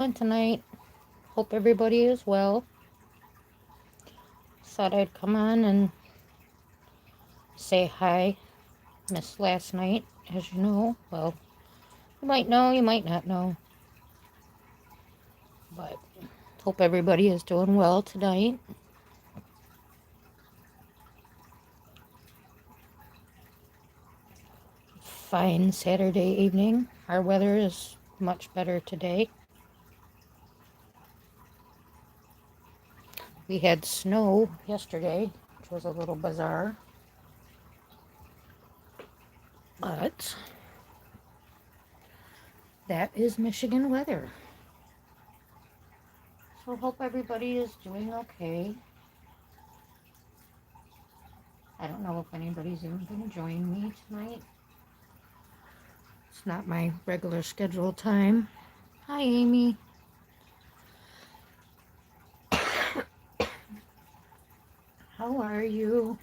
Tonight? Hope everybody is well. Thought I'd come on and say hi. Missed last night, as you know. Well, you might know, you might not know. But hope everybody is doing well tonight. Fine Saturday evening. Our weather is much better today. We had snow yesterday, which was a little bizarre. But that is Michigan weather. So hope everybody is doing okay. I don't know if anybody's even going to join me tonight. It's not my regular scheduled time. Hi, Amy. How are you?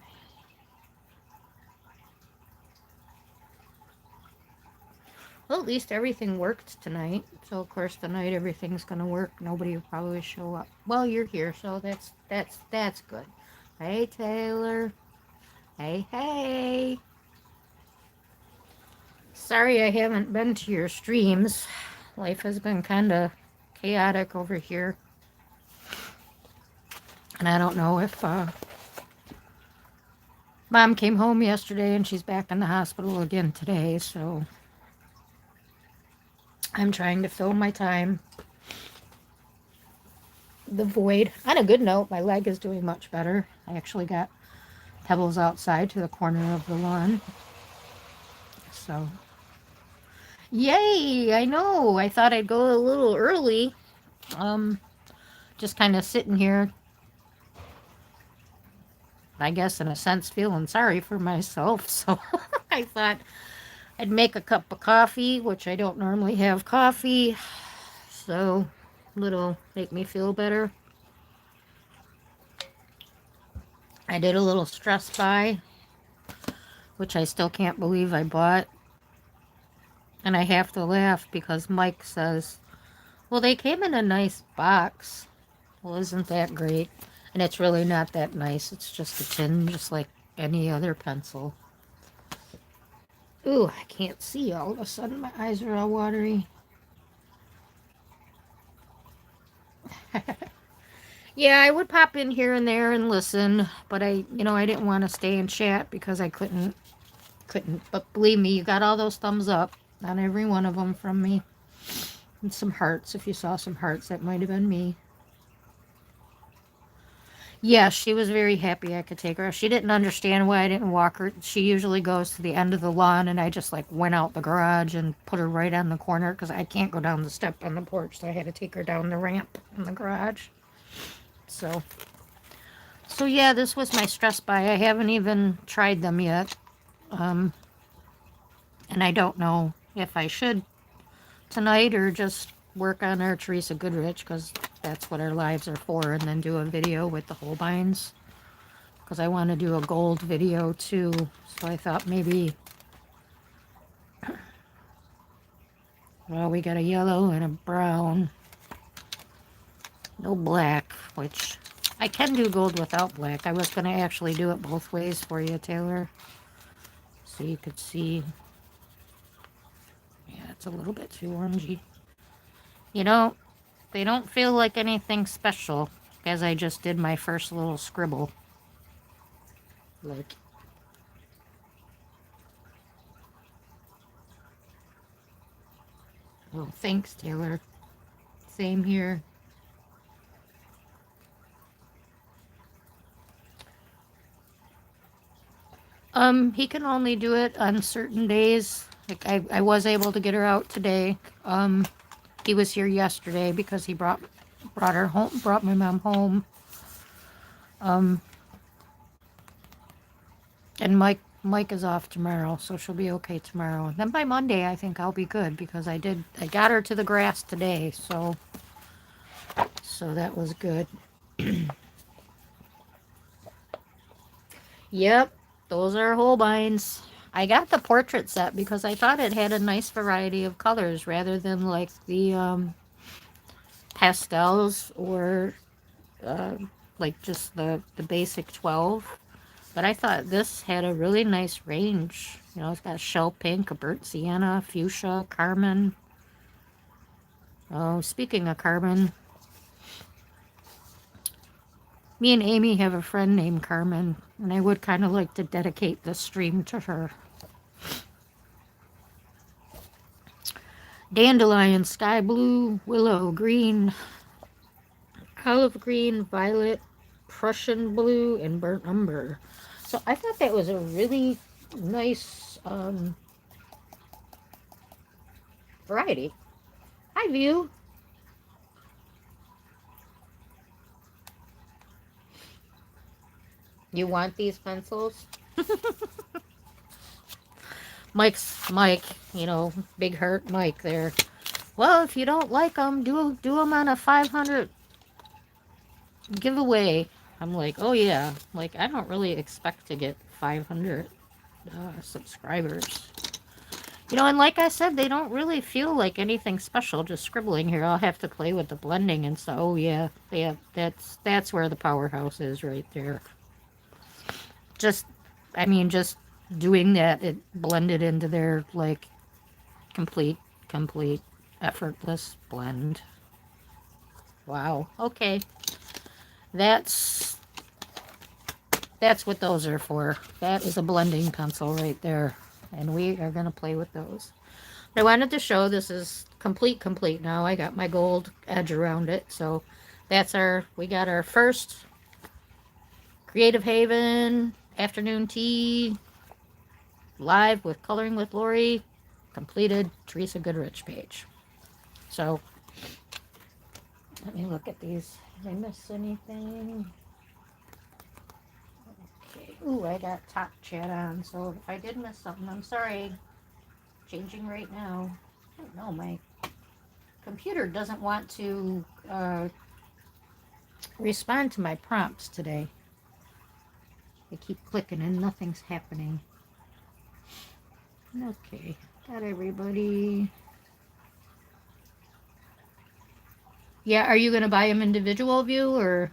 Well, at least everything worked tonight. So of course tonight everything's gonna work. Nobody will probably show up. Well, you're here, so that's good. Hey, Taylor. Hey, hey. Sorry I haven't been to your streams. Life has been kind of chaotic over here. And I don't know if Mom came home yesterday and she's back in the hospital again today, so I'm trying to fill my time. The void. On a good note, my leg is doing much better. I actually got pebbles outside to the corner of the lawn. So, yay! I know. I thought I'd go a little early. Um, just kind of sitting here, I guess in a sense feeling sorry for myself. So I thought I'd make a cup of coffee, which I don't normally have coffee. So it'll make me feel better. I did a little stress buy, which I still can't believe I bought. And I have to laugh because Mike says, well, they came in a nice box. Well, isn't that great? And it's really not that nice. It's just a tin, just like any other pencil. Ooh, I can't see. All of a sudden, my eyes are all watery. Yeah, I would pop in here and there and listen, but I didn't want to stay and chat because I couldn't. But believe me, you got all those thumbs up on every one of them from me. And some hearts. If you saw some hearts, that might have been me. Yeah, she was very happy I could take her. She didn't understand why I didn't walk her. She usually goes to the end of the lawn, and I just like went out the garage and put her right on the corner because I can't go down the step on the porch, so I had to take her down the ramp in the garage. So, so yeah, this was my stress buy. I haven't even tried them yet, um, and I don't know if I should tonight or just work on our Teresa Goodrich because that's what our lives are for, and then do a video with the Holbeins because I want to do a gold video too. So I thought maybe, well, we got a yellow and a brown, no black, which I can do gold without black. I was going to actually do it both ways for you, Taylor, so you could see. Yeah, it's a little bit too orangey. You know, they don't feel like anything special, as I just did my first little scribble. Like, oh, thanks, Taylor. Same here. He can only do it on certain days. Like I was able to get her out today. He was here yesterday because he brought her home, brought my mom home. Um, and Mike is off tomorrow, so she'll be okay tomorrow. And then by Monday, I think I'll be good because I got her to the grass today, so that was good. Yep, those are Holbeins. I got the portrait set because I thought it had a nice variety of colors rather than like the pastels or like just the basic 12. But I thought this had a really nice range. You know, it's got shell pink, a burnt sienna, fuchsia, carmine. Oh, speaking of carmine, me and Amy have a friend named Carmen, and I would kind of like to dedicate this stream to her. Dandelion, sky blue, willow green, olive green, violet, Prussian blue, and burnt umber. So I thought that was a really nice variety. Hi, View. You want these pencils? Mike, you know, big hurt Mike there. Well, if you don't like them, do them on a 500 giveaway. I'm like, oh yeah. Like, I don't really expect to get 500 subscribers. You know, and like I said, they don't really feel like anything special, just scribbling here. I'll have to play with the blending and stuff. Oh yeah, that's where the powerhouse is right there. Just, I mean, just doing that, it blended into their, like, complete, effortless blend. Wow. Okay. That's what those are for. That is a blending pencil right there. And we are going to play with those. I wanted to show this is complete now. I got my gold edge around it. So that's we got our first Creative Haven afternoon tea live with Coloring with Lorri completed Teresa Goodrich page. So let me look at these. Did I miss anything? Okay. Ooh, I got top chat on. So if I did miss something, I'm sorry. Changing right now. I don't know. My computer doesn't want to respond to my prompts today. I keep clicking and nothing's happening. Okay, got everybody. Yeah, are you going to buy them individual, View, or?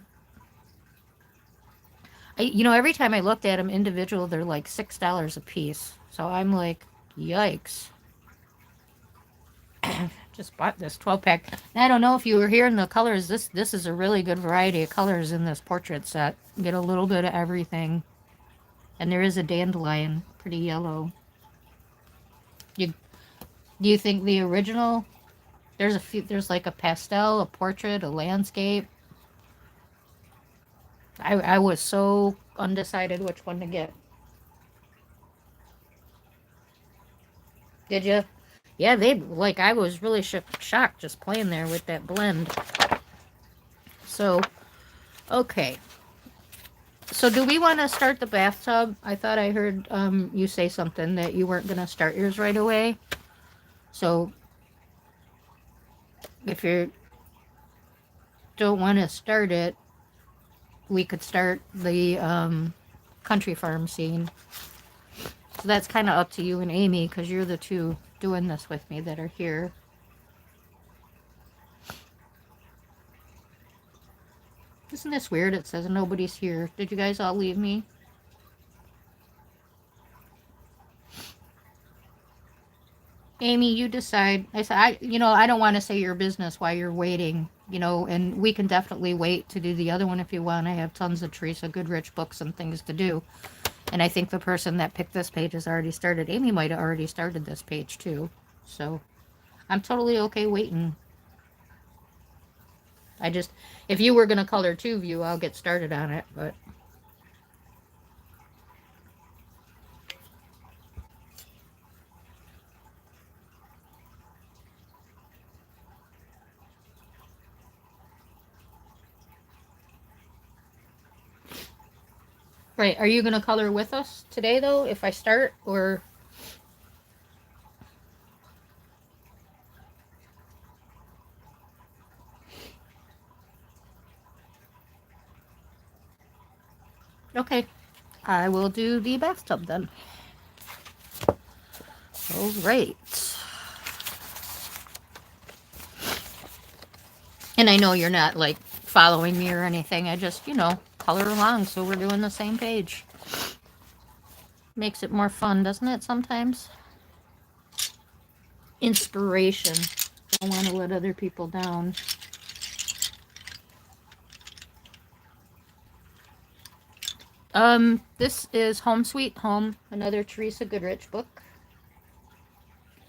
You know, every time I looked at them individual, they're like $6 a piece. So I'm like, yikes. Just bought this 12-pack. I don't know if you were hearing the colors. This is a really good variety of colors in this portrait set. You get a little bit of everything. And there is a dandelion, pretty yellow. Do you think the original? There's like a pastel, a portrait, a landscape. I was so undecided which one to get. Did you? Yeah, I was really shocked just playing there with that blend. So, okay. So do we want to start the bathtub? I thought I heard you say something that you weren't going to start yours right away. So if you don't want to start it, we could start the country farm scene. So that's kind of up to you and Amy, because you're the two doing this with me that are here. Isn't this weird? It says nobody's here. Did you guys all leave me? Amy, you decide. I said, I don't want to say your business while you're waiting, and we can definitely wait to do the other one if you want. I have tons of Teresa Goodrich books and things to do. And I think the person that picked this page has already started. Amy might have already started this page too. So I'm totally okay waiting. If you were going to color two View, I'll get started on it, but. Right, are you going to color with us today, though, if I start, or? Okay, I will do the bathtub then. All right. And I know you're not like following me or anything. I just, color along so we're doing the same page. Makes it more fun, doesn't it, sometimes? Inspiration. Don't want to let other people down. This is Home Sweet Home, another Teresa Goodrich book.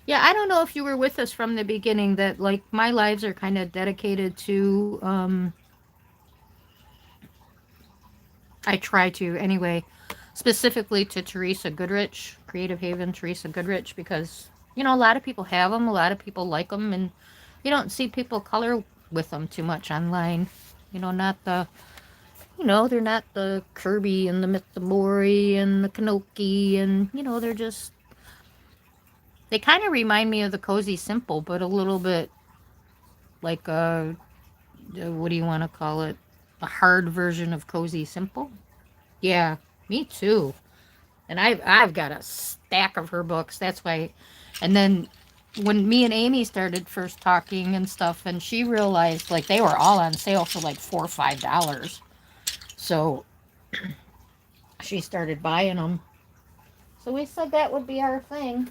Yeah, I don't know if you were with us from the beginning that like my lives are kind of dedicated to I try to anyway, specifically to Teresa Goodrich, Creative Haven Teresa Goodrich, because a lot of people have them, a lot of people like them, and you don't see people color with them too much online. Not the they're not the Kirby and the Mitsubishi and the Kanoki, and they're just they kind of remind me of the Cozy Simple, but a little bit like what do you want to call it? A hard version of Cozy Simple. Yeah, me too. And I've got a stack of her books. That's why. And then when me and Amy started first talking and stuff, and she realized like they were all on sale for like $4 or $5, so she started buying them. So we said that would be our thing.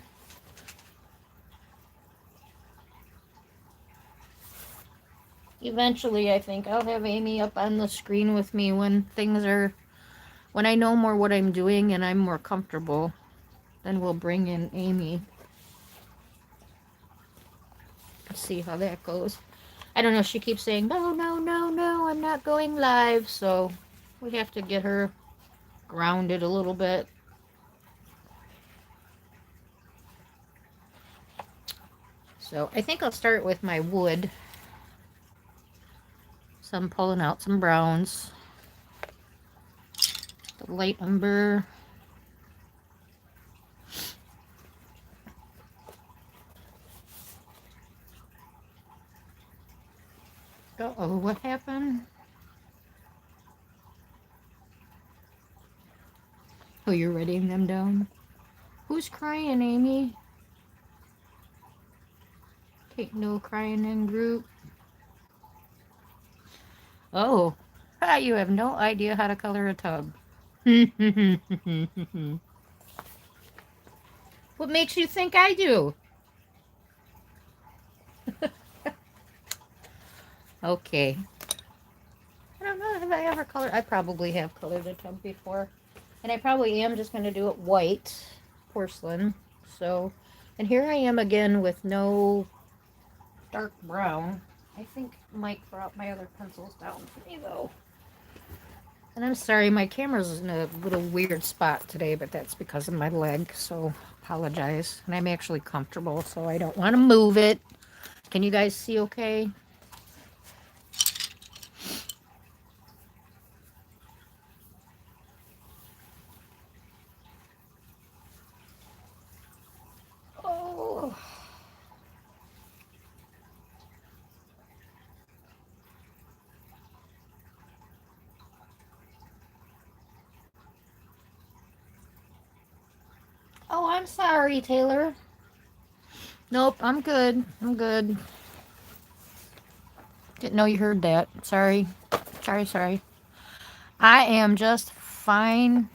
Eventually, I think I'll have Amy up on the screen with me when I know more what I'm doing and I'm more comfortable. Then we'll bring in Amy. See how that goes. I don't know. She keeps saying, no, no, no, no, I'm not going live. So we have to get her grounded a little bit. So I think I'll start with my wood. So I'm pulling out some browns. The light umber. Uh-oh, what happened? Oh, you're writing them down? Who's crying, Amy? Take no crying in group. Oh, you have no idea how to color a tub. What makes you think I do? Okay. I don't know, have I ever colored? I probably have colored a tub before. And I probably am just going to do it white porcelain. So, and here I am again with no dark brown. I think Mike brought my other pencils down for me though. And I'm sorry, my camera's in a little weird spot today, but that's because of my leg, so apologize. And I'm actually comfortable, so I don't want to move it. Can you guys see okay? Oh. Oh, I'm sorry, Taylor. Nope, I'm good. I'm good. Didn't know you heard that. Sorry. Sorry, sorry. I am just fine.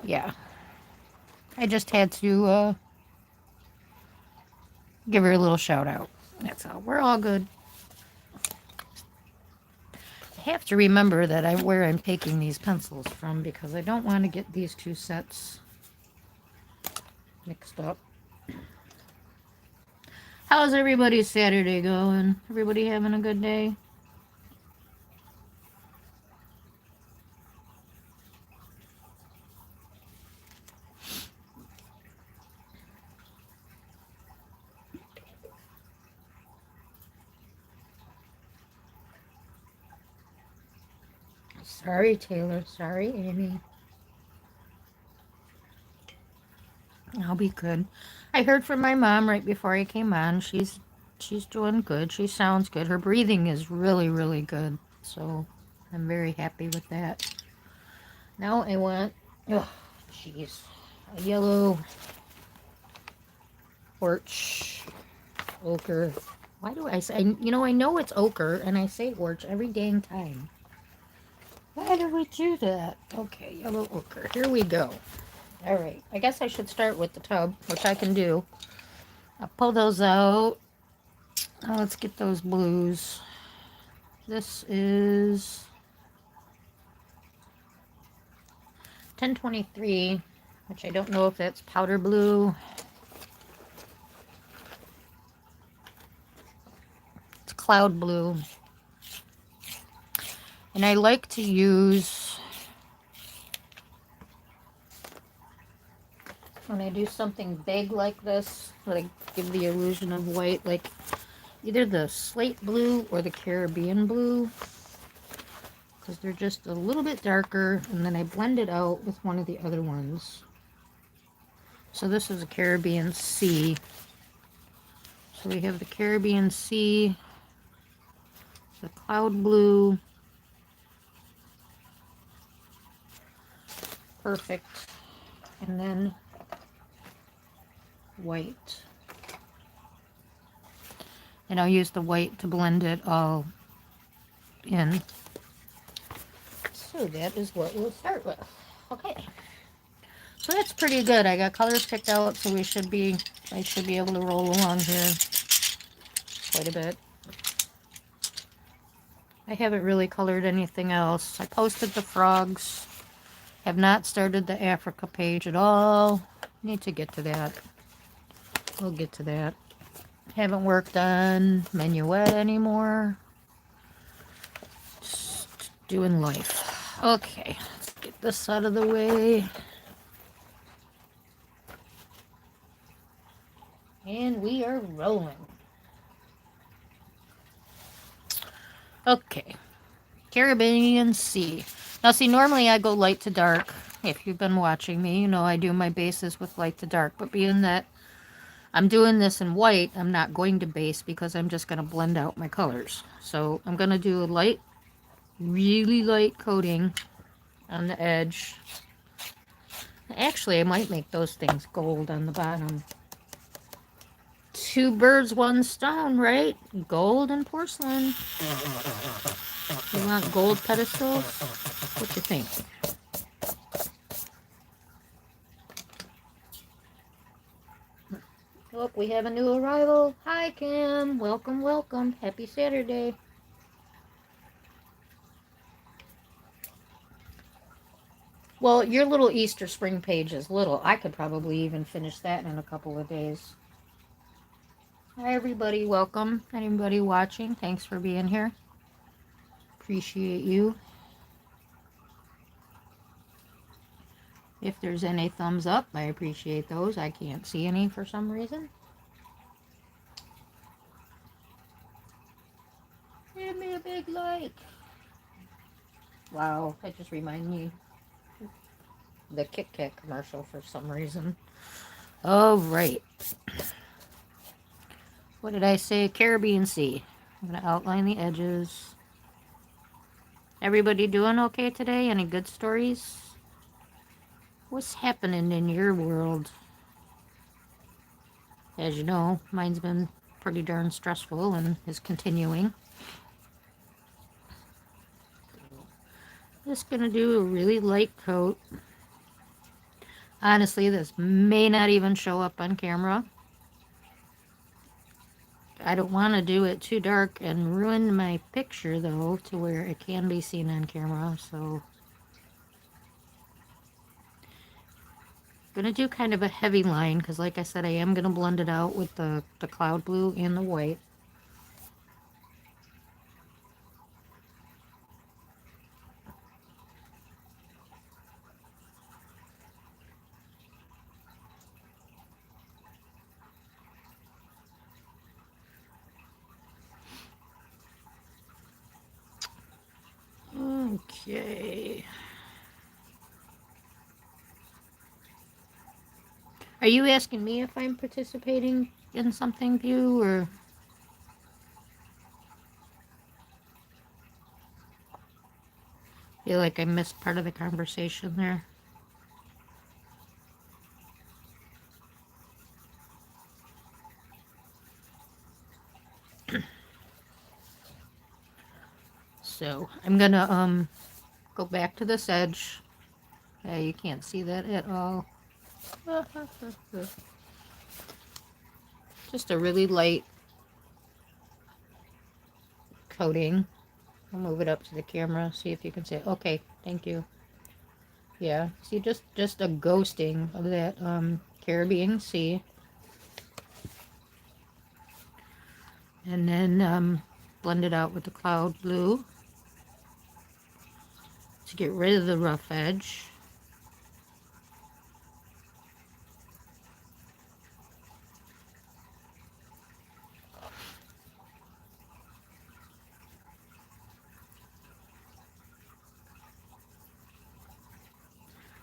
Yeah. I just had to give her a little shout out. That's all. We're all good. I have to remember that where I'm taking these pencils from because I don't want to get these two sets mixed up. How's everybody's Saturday going? Everybody having a good day? Sorry, Taylor. Sorry, Amy. I'll be good. I heard from my mom right before I came on. She's doing good. She sounds good. Her breathing is really, really good. So I'm very happy with that. Now I want, oh, jeez, a yellow porch. Ochre. Why do I say, I know it's ochre, and I say orch every dang time. Why do we do that? Okay, yellow ochre. Here we go. All right. I guess I should start with the tub, which I can do. I'll pull those out. Now let's get those blues. This is 1023, which I don't know if that's powder blue. It's cloud blue. And I like to use, when I do something big like this, like give the illusion of white, like either the slate blue or the Caribbean blue, because they're just a little bit darker, and then I blend it out with one of the other ones. So this is a Caribbean Sea. So we have the Caribbean Sea, the cloud blue. Perfect. And then white. And I'll use the white to blend it all in. So that is what we'll start with. Okay. So that's pretty good. I got colors picked out, so I should be able to roll along here quite a bit. I haven't really colored anything else. I posted the frogs. Have not started the Africa page at all. Need to get to that. We'll get to that. Haven't worked on Minuet anymore. Just doing life. Okay, let's get this out of the way. And we are rolling. Okay. Caribbean Sea. Now see, normally I go light to dark. If you've been watching me, you know I do my bases with light to dark. But being that I'm doing this in white, I'm not going to base because I'm just going to blend out my colors. So I'm going to do a light, really light coating on the edge. Actually, I might make those things gold on the bottom. Two birds, one stone, right? Gold and porcelain. You want gold pedestals? What you think? Oh, we have a new arrival. Hi, Kim. Welcome, welcome. Happy Saturday. Well, your little Easter spring page is little. I could probably even finish that in a couple of days. Hi, everybody. Welcome. Anybody watching, thanks for being here. Appreciate you. If there's any thumbs up, I appreciate those. I can't see any for some reason. Give me a big like. Wow, that just reminded me of the Kit Kat commercial for some reason. All right. What did I say? Caribbean Sea. I'm going to outline the edges. Everybody doing okay today? Any good stories? What's happening in your world? As you know, mine's been pretty darn stressful and is continuing. Just going to do a really light coat. Honestly, this may not even show up on camera. I don't want to do it too dark and ruin my picture, though, to where it can be seen on camera, so I'm going to do kind of a heavy line, because like I said, I am going to blend it out with the cloud blue and the white. Okay. Are you asking me if I'm participating in something, View, or? Feel like I missed part of the conversation there. So I'm gonna go back to this edge. Yeah, you can't see that at all. Just a really light coating. I'll move it up to the camera, see if you can see it. Okay, thank you. Yeah, see, just a ghosting of that Caribbean Sea. And then blend it out with the cloud blue to get rid of the rough edge.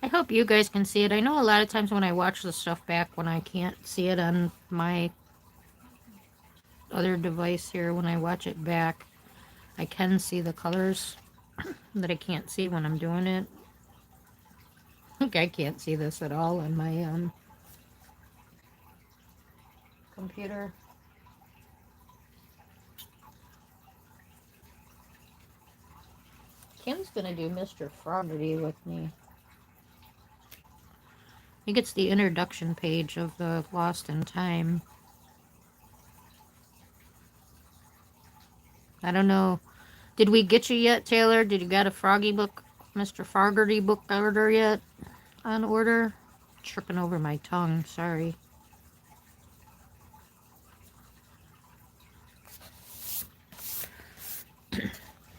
I hope you guys can see it. I know a lot of times when I watch the stuff back, when I can't see it on my other device here, when I watch it back, I can see the colors that I can't see when I'm doing it. I can't see this at all on my computer. Kim's gonna do Mr. Froggerty with me. I think it's the introduction page of the Lost in Time. I don't know. Did we get you yet, Taylor? Did you got a Froggy book, Mr. Froggerty book order yet? On order? Tripping over my tongue, sorry.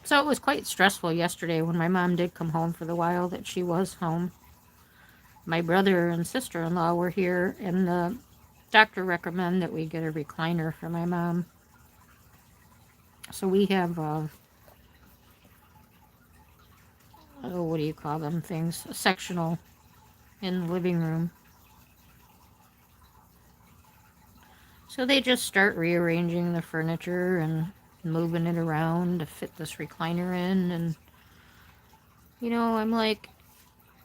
So it was quite stressful yesterday when my mom did come home for the while that she was home. My brother and sister-in-law were here, and the doctor recommended that we get a recliner for my mom. So we have, what do you call them things? A sectional in the living room. So they just start rearranging the furniture and moving it around to fit this recliner in. And, you know, I'm like,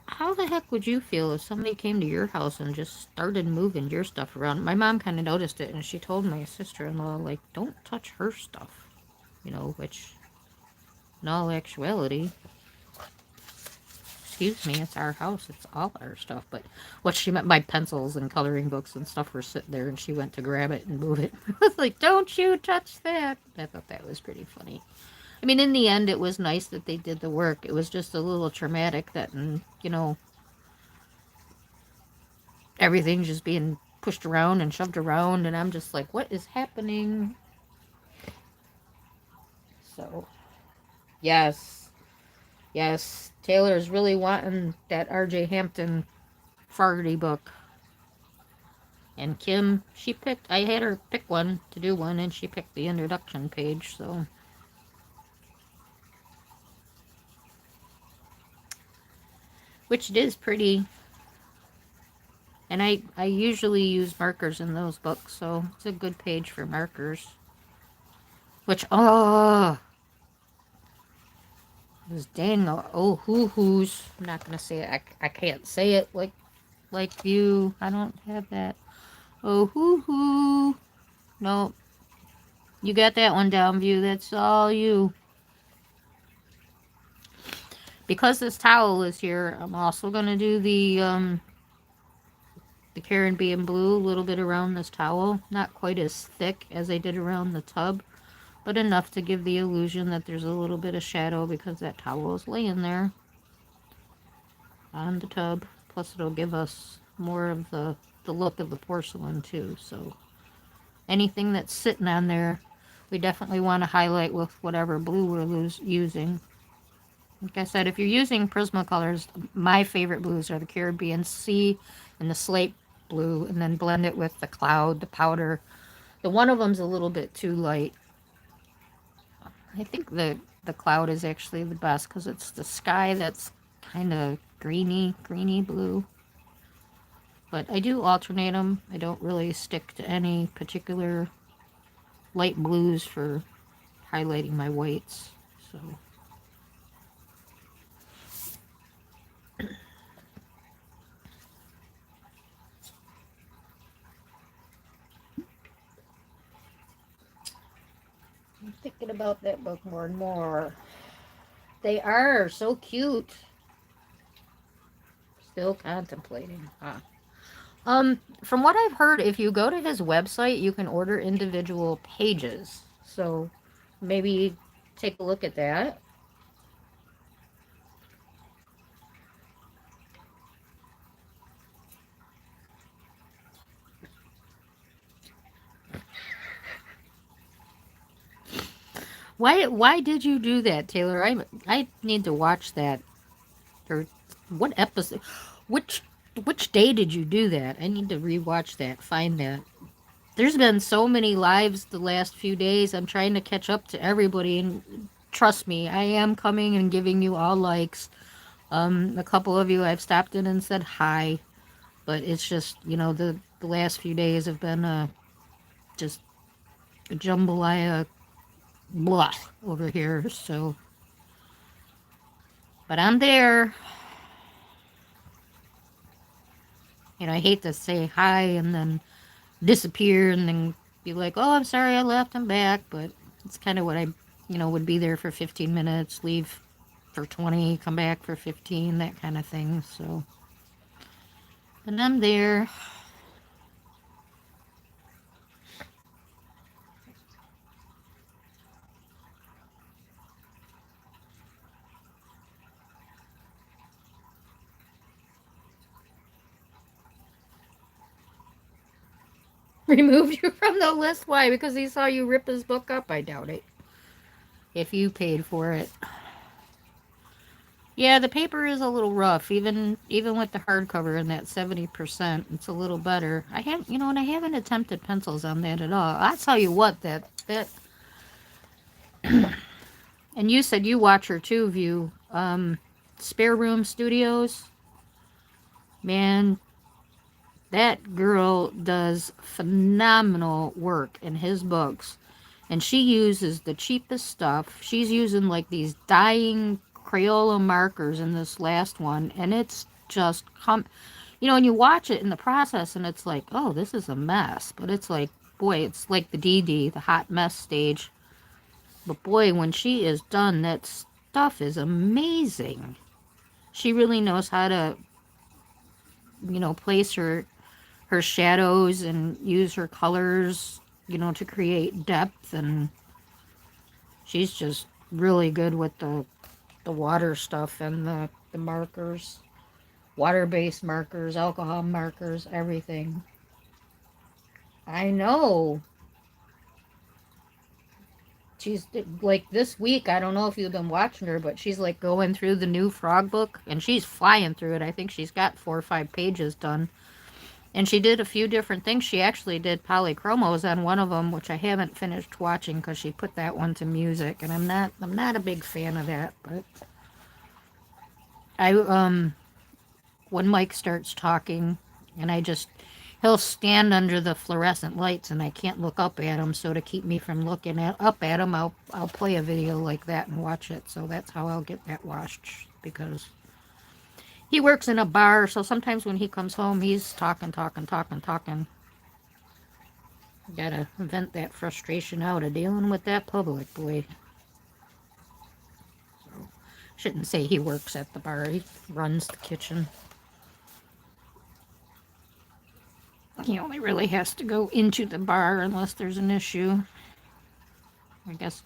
how the heck would you feel if somebody came to your house and just started moving your stuff around? My mom kind of noticed it, and she told my sister-in-law, like, don't touch her stuff. You know, which, in all actuality, excuse me, it's our house, it's all our stuff. But what she meant by pencils and coloring books and stuff were sitting there, and she went to grab it and move it. I was like, don't you touch that. I thought that was pretty funny. I mean, in the end, it was nice that they did the work. It was just a little traumatic that, you know, everything's just being pushed around and shoved around, and I'm just like, what is happening? So, yes, yes, Taylor's really wanting that R.J. Hampton Farty book. And Kim, she picked, I had her pick one to do one, and she picked the introduction page, so. Which it is pretty. And I usually use markers in those books, so it's a good page for markers. Which, oh, those dang oh hoo-hoos. I'm not going to say it. I can't say it like you. I don't have that. Oh hoo-hoo. No. You got that one down, View. That's all you. Because this towel is here, I'm also going to do the Caribbean blue a little bit around this towel. Not quite as thick as I did around the tub, but enough to give the illusion that there's a little bit of shadow because that towel is laying there on the tub. Plus it'll give us more of the look of the porcelain too. So anything that's sitting on there, we definitely want to highlight with whatever blue we're using. Like I said, if you're using Prismacolors, my favorite blues are the Caribbean Sea and the slate blue, and then blend it with the cloud, the powder. The one of them's a little bit too light. I think the cloud is actually the best because it's the sky that's kind of greeny blue. But I do alternate them. I don't really stick to any particular light blues for highlighting my whites. So I'm thinking about that book more and more. They are so cute. Still contemplating. Huh. From what I've heard, if you go to his website, you can order individual pages. So maybe take a look at that. Why did you do that, Taylor? I need to watch that. Or what episode? Which which day did you do that? I need to rewatch that. Find that. There's been so many lives the last few days. I'm trying to catch up to everybody, and trust me, I am coming and giving you all likes. A couple of you I've stopped in and said hi, but it's just the last few days have been just a jambalaya blah over here. So, but I'm there. I hate to say hi and then disappear and then be like, oh, I'm sorry I left, I'm back. But it's kind of what would be there for 15 minutes, leave for 20, come back for 15, that kind of thing. So, but I'm there. Removed you from the list? Why? Because he saw you rip his book up? I doubt it. If you paid for it. Yeah, the paper is a little rough, even with the hardcover and that 70%, it's a little better. And I haven't attempted pencils on that at all. I'll tell you what, that and you said you watch her too, View. Spare Room Studios. Man, that girl does phenomenal work in his books. And she uses the cheapest stuff. She's using like these dyeing Crayola markers in this last one, and it's just and you watch it in the process, and it's like, oh, this is a mess. But it's like, boy, it's like the DD, the hot mess stage. But boy, when she is done, that stuff is amazing. She really knows how to, place her shadows and use her colors, to create depth, and she's just really good with the water stuff and the markers, water-based markers, alcohol markers, everything. I know. She's like this week, I don't know if you've been watching her, but she's like going through the new Frog book and she's flying through it. I think she's got 4 or 5 pages done. And she did a few different things. She actually did polychromos on one of them, which I haven't finished watching because she put that one to music, and I'm not a big fan of that. But I when Mike starts talking, and he'll stand under the fluorescent lights, and I can't look up at him. So to keep me from looking up at him, I'll play a video like that and watch it. So that's how I'll get that watched, because he works in a bar, so sometimes when he comes home, he's talking, talking, talking, talking. Gotta vent that frustration out of dealing with that public, boy. So, shouldn't say he works at the bar, he runs the kitchen. He only really has to go into the bar unless there's an issue. I guess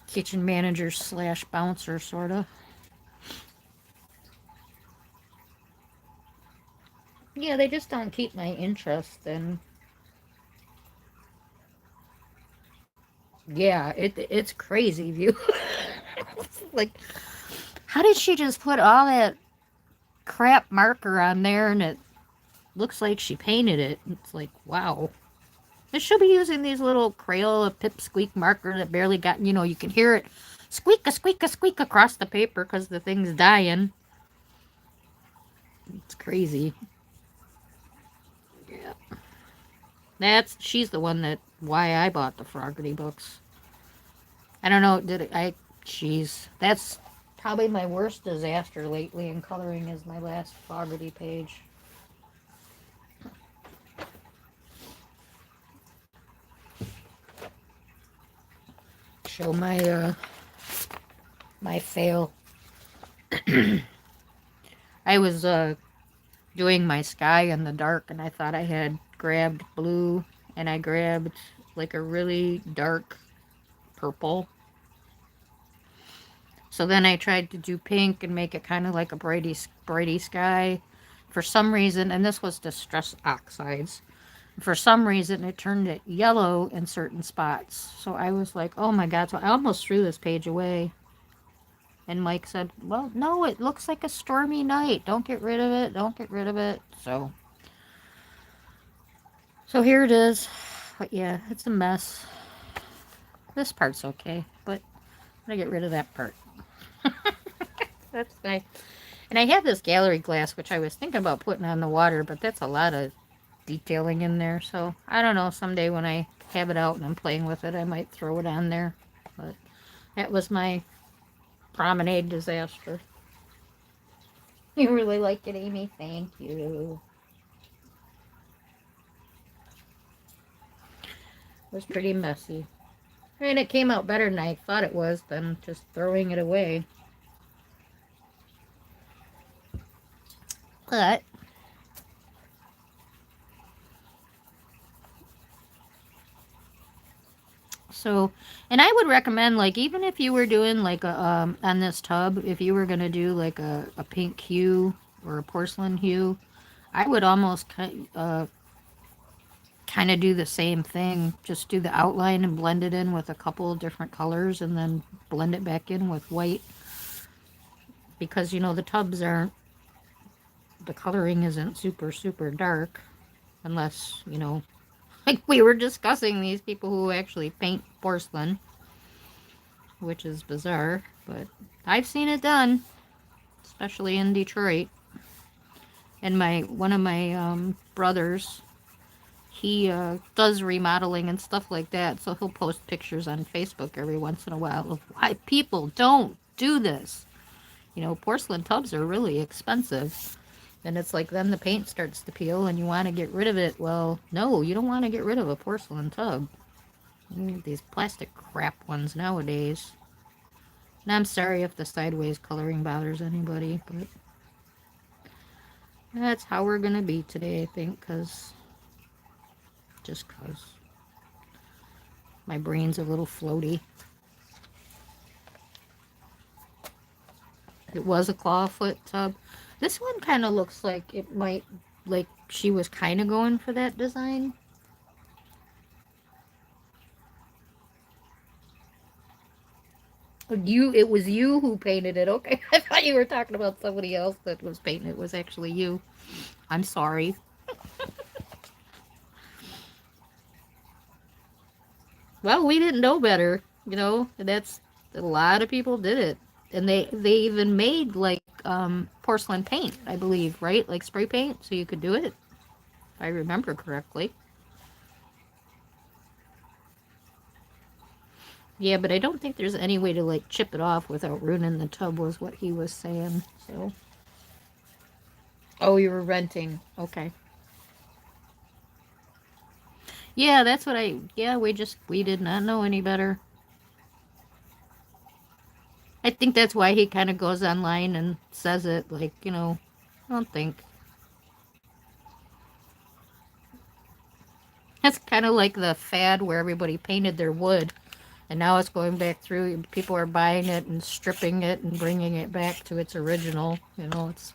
kitchen manager slash bouncer, sorta. Yeah, they just don't keep my interest, and yeah, it's crazy, View. Like, how did she just put all that crap marker on there and it looks like she painted it? It's like, wow. They should be using these little Crayola pipsqueak marker that barely got, you can hear it squeak a squeak a squeak across the paper because the thing's dying. It's crazy. Yeah. She's the one why I bought the Froggerty books. I don't know, that's probably my worst disaster lately in coloring is my last Froggerty page. Show my My fail. I was doing my sky in the dark, and I thought I had grabbed blue, and I grabbed like a really dark purple. So then I tried to do pink and make it kind of like a brighty sky. For some reason, and this was distress oxides. For some reason, it turned it yellow in certain spots. So I was like, oh my God. So I almost threw this page away. And Mike said, well, no, it looks like a stormy night. Don't get rid of it. Don't get rid of it. So here it is. But yeah, it's a mess. This part's okay, but I'm gonna get rid of that part. That's nice. And I have this gallery glass, which I was thinking about putting on the water, but that's a lot of detailing in there. So I don't know. Someday when I have it out and I'm playing with it, I might throw it on there. But that was my promenade disaster. You really like it, Amy? Thank you. It was pretty messy. I mean, it came out better than I thought it was than just throwing it away. But so, and I would recommend, like, even if you were doing like a on this tub, if you were gonna do like a pink hue or a porcelain hue, I would almost kind of do the same thing. Just do the outline and blend it in with a couple of different colors, and then blend it back in with white, because the tubs aren't, the coloring isn't super dark, unless like we were discussing, these people who actually paint porcelain, which is bizarre, but I've seen it done, especially in Detroit. And my one of my brothers, he does remodeling and stuff like that, so he'll post pictures on Facebook every once in a while of why people don't do this. Porcelain tubs are really expensive. And it's like then the paint starts to peel and you want to get rid of it. Well, no, you don't want to get rid of a porcelain tub. You need these plastic crap ones nowadays. And I'm sorry if the sideways coloring bothers anybody, but that's how we're going to be today, I think, just because my brain's a little floaty. It was a clawfoot tub. This one kind of looks like it might, like she was kind of going for that design. It was you who painted it. Okay, I thought you were talking about somebody else that was painting it. It was actually you. I'm sorry. Well, we didn't know better, That's a lot of people did it, and they even made like porcelain paint, I believe, right? Like spray paint, so you could do it, if I remember correctly. Yeah, but I don't think there's any way to like chip it off without ruining the tub, was what he was saying. So, oh, you were renting. Okay. Yeah, that's what yeah, we did not know any better. I think that's why he kind of goes online and says it, like, I don't think. That's kind of like the fad where everybody painted their wood, and now it's going back through. People are buying it and stripping it and bringing it back to its original. It's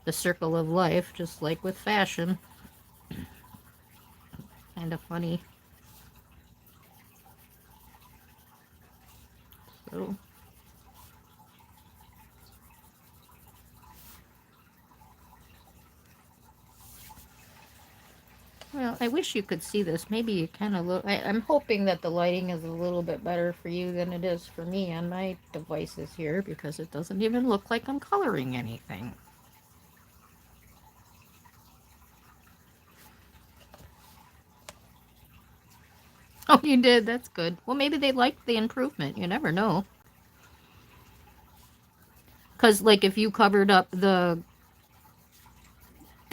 the circle of life, just like with fashion. Kind of funny. So, well, I wish you could see this. Maybe you kind of look. I'm hoping that the lighting is a little bit better for you than it is for me on my devices here, because it doesn't even look like I'm coloring anything. Oh, you did? That's good. Well, maybe they liked the improvement. You never know. Because, like, if you covered up the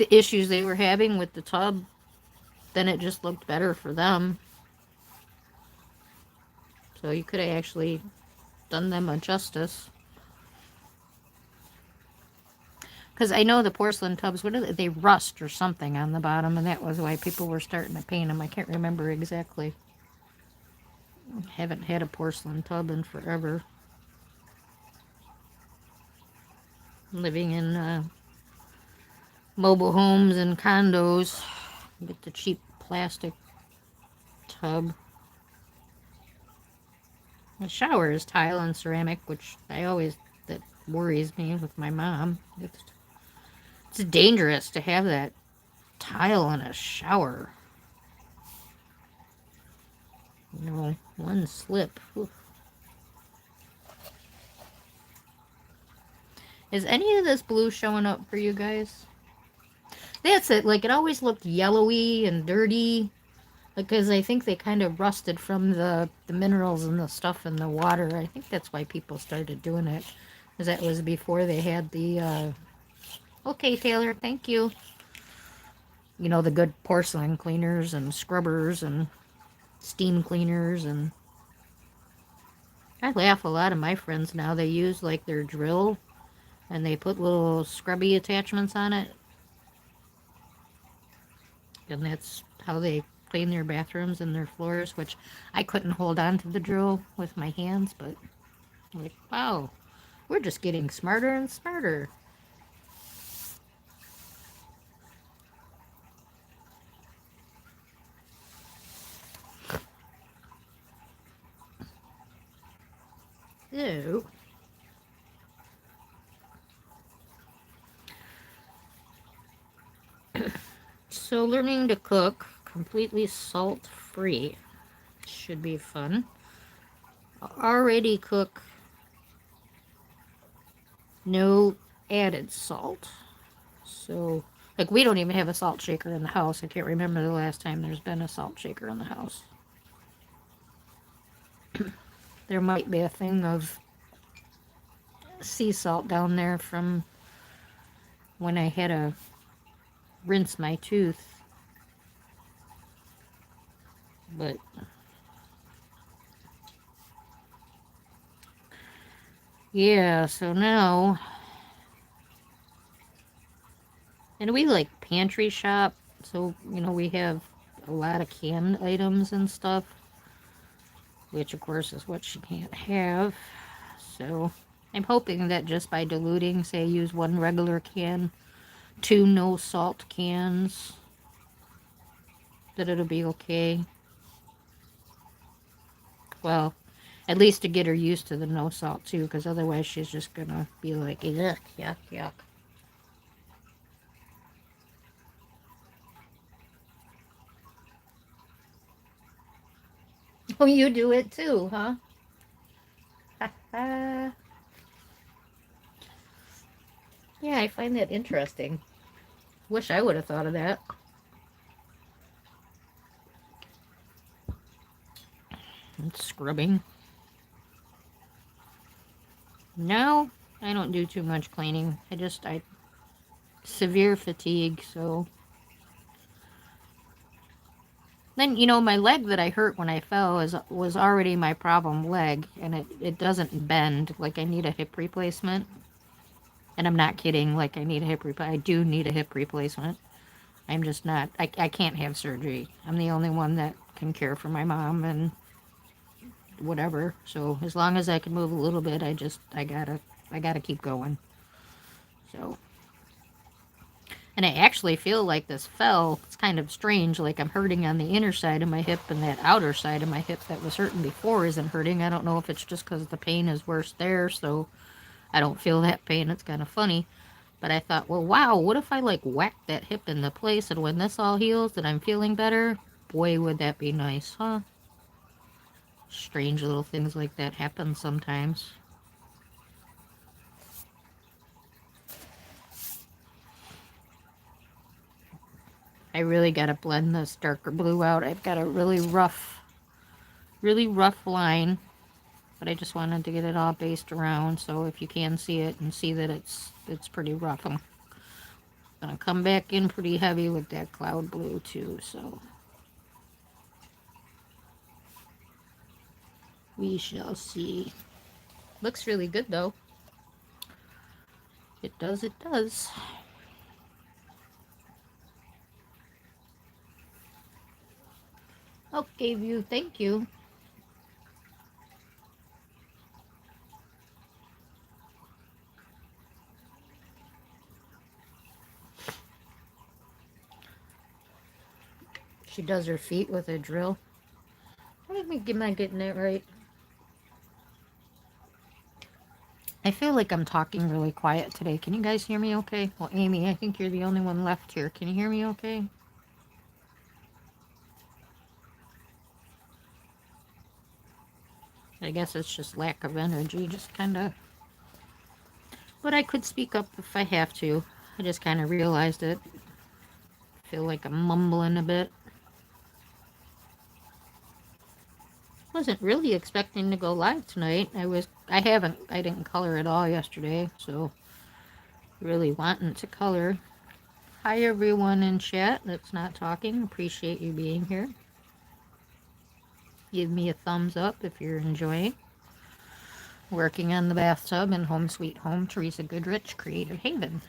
issues they were having with the tub, then it just looked better for them. So you could have actually done them a justice. Because I know the porcelain tubs, what are they rust or something on the bottom, and that was why people were starting to paint them. I can't remember exactly. Haven't had a porcelain tub in forever. Living in mobile homes and condos. Get the cheap plastic tub. The shower is tile and ceramic, which that worries me with my mom. It's dangerous to have that tile in a shower. You know, one slip. Oof. Is any of this blue showing up for you guys? That's it. Like, it always looked yellowy and dirty. Because I think they kind of rusted from the minerals and the stuff in the water. I think that's why people started doing it. Because that was before they had the, okay, Taylor, thank you. You know, the good porcelain cleaners and scrubbers and steam cleaners. And I laugh, a lot of my friends now, they use, like, their drill and they put little scrubby attachments on it. And that's how they clean their bathrooms and their floors, which I couldn't hold on to the drill with my hands, but like, wow, we're just getting smarter and smarter. Ew. So learning to cook completely salt-free should be fun. Already cook no added salt. So, like, we don't even have a salt shaker in the house. I can't remember the last time there's been a salt shaker in the house. There might be a thing of sea salt down there from when I had to rinse my tooth. But yeah, so now, and we like pantry shop, so you know we have a lot of canned items and stuff, which of course is what she can't have. So I'm hoping that just by diluting, say use 1 regular can, 2 no salt cans, that it'll be okay. Well, at least to get her used to the no salt too, because otherwise she's just gonna be like, yuck, yuck, yuck. Oh, you do it too, huh? Yeah, I find that interesting. Wish I would have thought of that. It's scrubbing. No, I don't do too much cleaning. I severe fatigue, so. Then, you know, my leg that I hurt when I fell was already my problem leg, and it doesn't bend. Like, I need a hip replacement. And I'm not kidding, like, I need a hip replacement. I do need a hip replacement. I'm just not, I can't have surgery. I'm the only one that can care for my mom and whatever. So as long as I can move a little bit, I gotta keep going. So, and I actually feel like this fell. It's kind of strange. Like I'm hurting on the inner side of my hip, and that outer side of my hip that was hurting before isn't hurting. I don't know if it's just because the pain is worse there, so I don't feel that pain. It's kind of funny. But I thought, well, wow, what if I like whack that hip into place, and when this all heals and I'm feeling better, boy, would that be nice, huh? Strange little things like that happen sometimes. I really gotta blend this darker blue out. I've got a really rough line, but I just wanted to get it all based around, so if you can see it and see that it's pretty rough, I'm gonna come back in pretty heavy with that cloud blue too, so we shall see. Looks really good though. It does, it does. Okay, View, thank you. She does her feet with a drill. Am I getting it right? I feel like I'm talking really quiet today. Can you guys hear me okay? Well, Amy, I think you're the only one left here. Can you hear me okay? I guess it's just lack of energy, just kind of. But I could speak up if I have to. I just kind of realized it. Feel like I'm mumbling a bit. Wasn't really expecting to go live tonight. I didn't color at all yesterday, so really wanting to color. Hi everyone in chat that's not talking. Appreciate you being here. Give me a thumbs up if you're enjoying. Working on the bathtub in Home Sweet Home, Teresa Goodrich, Creative Haven.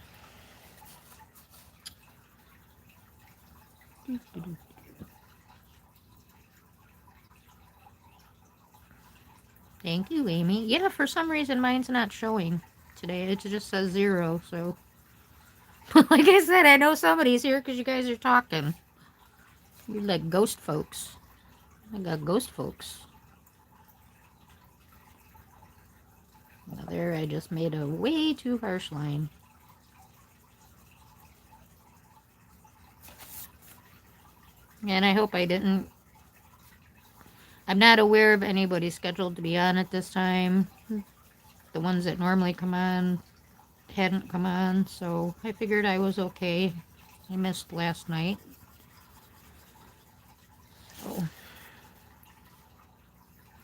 Thank you, Amy. Yeah, for some reason mine's not showing today. It just says 0, so. Like I said, I know somebody's here because you guys are talking. You're like ghost folks. I got ghost folks. Now there, I just made a way too harsh line. And I hope I didn't. I'm not aware of anybody scheduled to be on at this time. The ones that normally come on hadn't come on, so I figured I was okay. I missed last night. So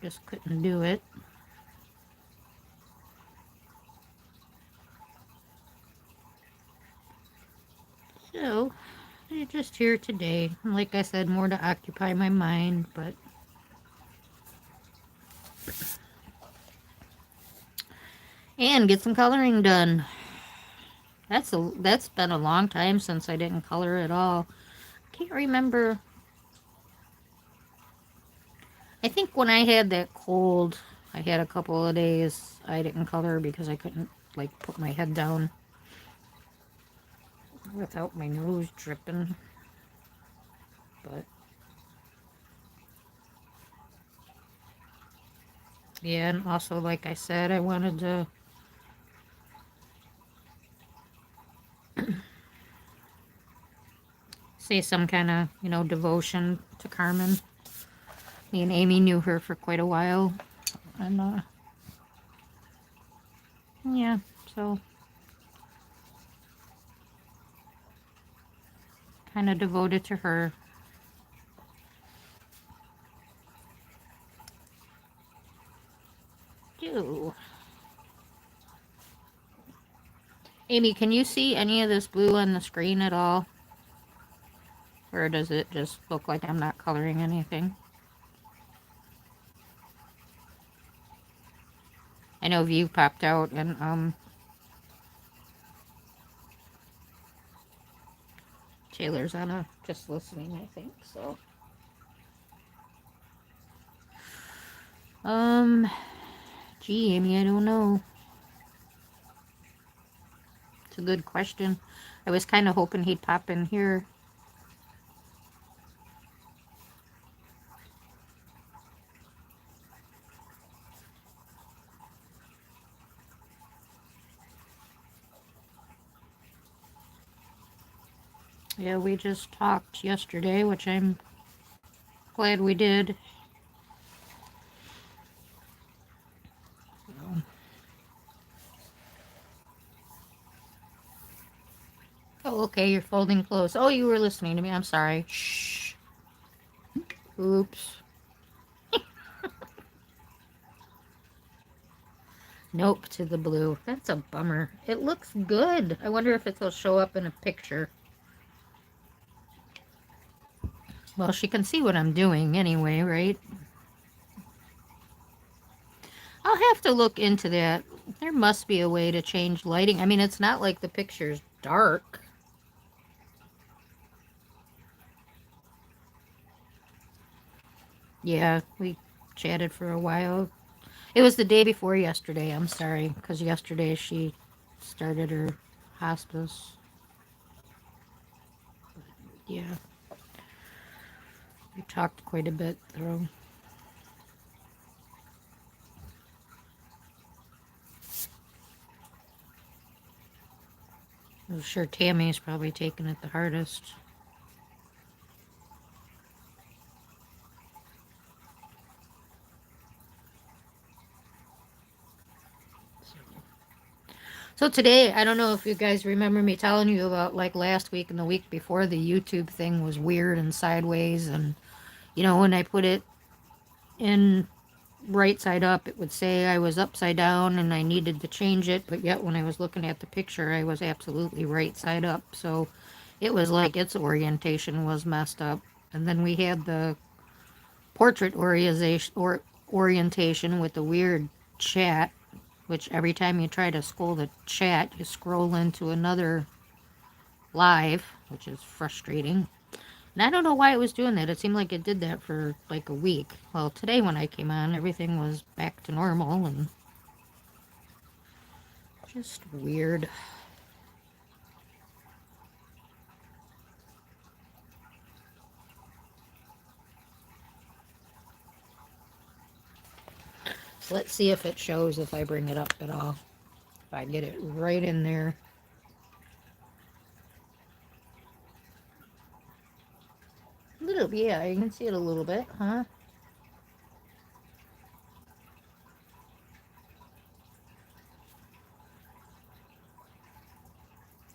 just couldn't do it. So I'm just here today. Like I said, more to occupy my mind, but and get some coloring done. That's been a long time since I didn't color at all. Can't remember. I think when I had that cold, I had a couple of days I didn't color because I couldn't like put my head down without my nose dripping. But yeah, and also like I said, I wanted to say some kind of, devotion to Carmen. Me and Amy knew her for quite a while. And, yeah, so kind of devoted to her. Ew. Amy, can you see any of this blue on the screen at all? Or does it just look like I'm not coloring anything? I know View popped out and, Taylor's on just listening, I think, so. Gee, Amy, I don't know. It's a good question. I was kind of hoping he'd pop in here. Yeah, we just talked yesterday, which I'm glad we did. Oh, okay, you're folding clothes. Oh, you were listening to me. I'm sorry. Shh. Oops. Nope to the blue. That's a bummer. It looks good. I wonder if it'll show up in a picture. Well, she can see what I'm doing anyway, right? I'll have to look into that. There must be a way to change lighting. I mean, it's not like the picture's dark. Yeah, we chatted for a while. It was the day before yesterday, I'm sorry, because yesterday she started her hospice. Yeah, we talked quite a bit through. I'm sure Tammy's probably taking it the hardest. So today, I don't know if you guys remember me telling you about like last week and the week before, the YouTube thing was weird and sideways. And, when I put it in right side up, it would say I was upside down and I needed to change it. But yet when I was looking at the picture, I was absolutely right side up. So it was like its orientation was messed up. And then we had the portrait orientation with the weird chat, which every time you try to scroll the chat, you scroll into another live, which is frustrating. And I don't know why it was doing that. It seemed like it did that for like a week. Well, today when I came on, everything was back to normal and just weird. So let's see if it shows if I bring it up at all. If I get it right in there. Little, yeah, you can see it a little bit, huh?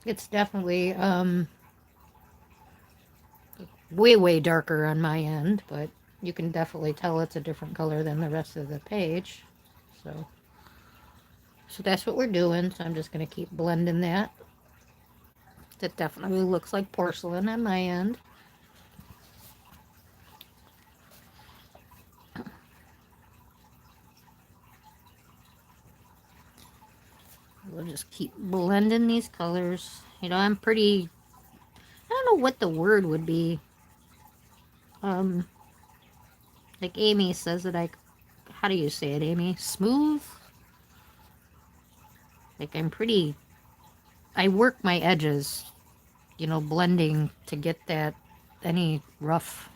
It's definitely way, way darker on my end, but you can definitely tell it's a different color than the rest of the page. So, so that's what we're doing. So I'm just going to keep blending that. That definitely looks like porcelain on my end. We'll just keep blending these colors. I'm pretty, I don't know what the word would be. Um, like Amy says that how do you say it, Amy? Smooth? Like I'm pretty, I work my edges, blending to get that any rough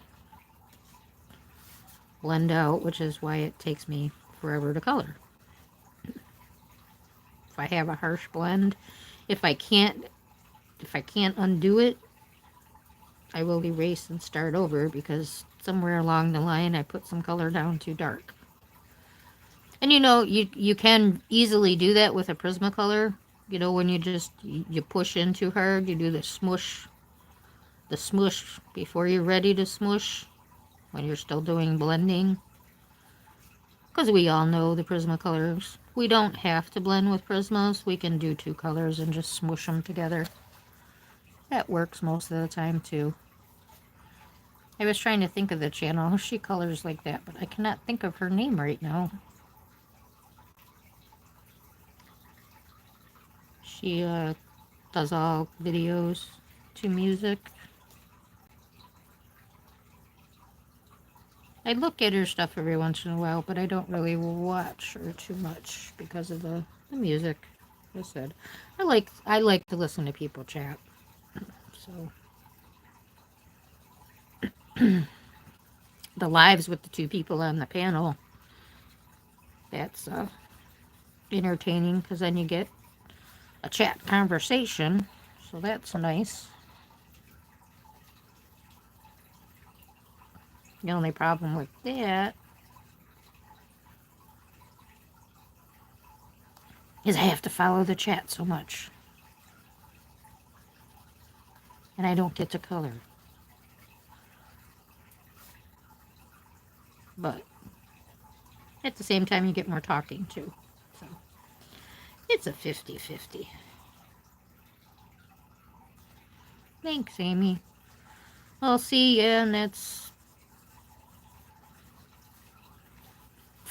blend out, which is why it takes me forever to color. If I have a harsh blend, if I can't undo it, I will erase and start over because somewhere along the line I put some color down too dark. And you can easily do that with a Prismacolor. When you push in too hard, you do the smush before you're ready to smush when you're still doing blending. Because we all know the Prismacolors. We don't have to blend with Prismas. We can do two colors and just smush them together. That works most of the time too. I was trying to think of the channel. She colors like that, but I cannot think of her name right now. She does all videos to music. I look at her stuff every once in a while, but I don't really watch her too much because of the music. Like I said, I like to listen to people chat. So the lives with the two people on the panel, that's entertaining because then you get a chat conversation. So that's nice. The only problem with that is I have to follow the chat so much. And I don't get to color. But at the same time, you get more talking too. So it's a 50-50. Thanks, Amy. I'll see you, and that's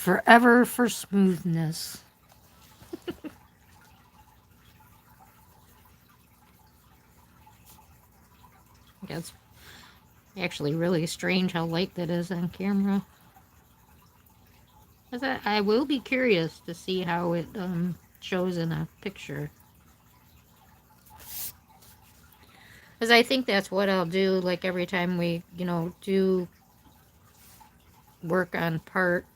Forever for smoothness. It's actually really strange how light that is on camera. I will be curious to see how it shows in a picture. Because I think that's what I'll do, like every time we, do work on part.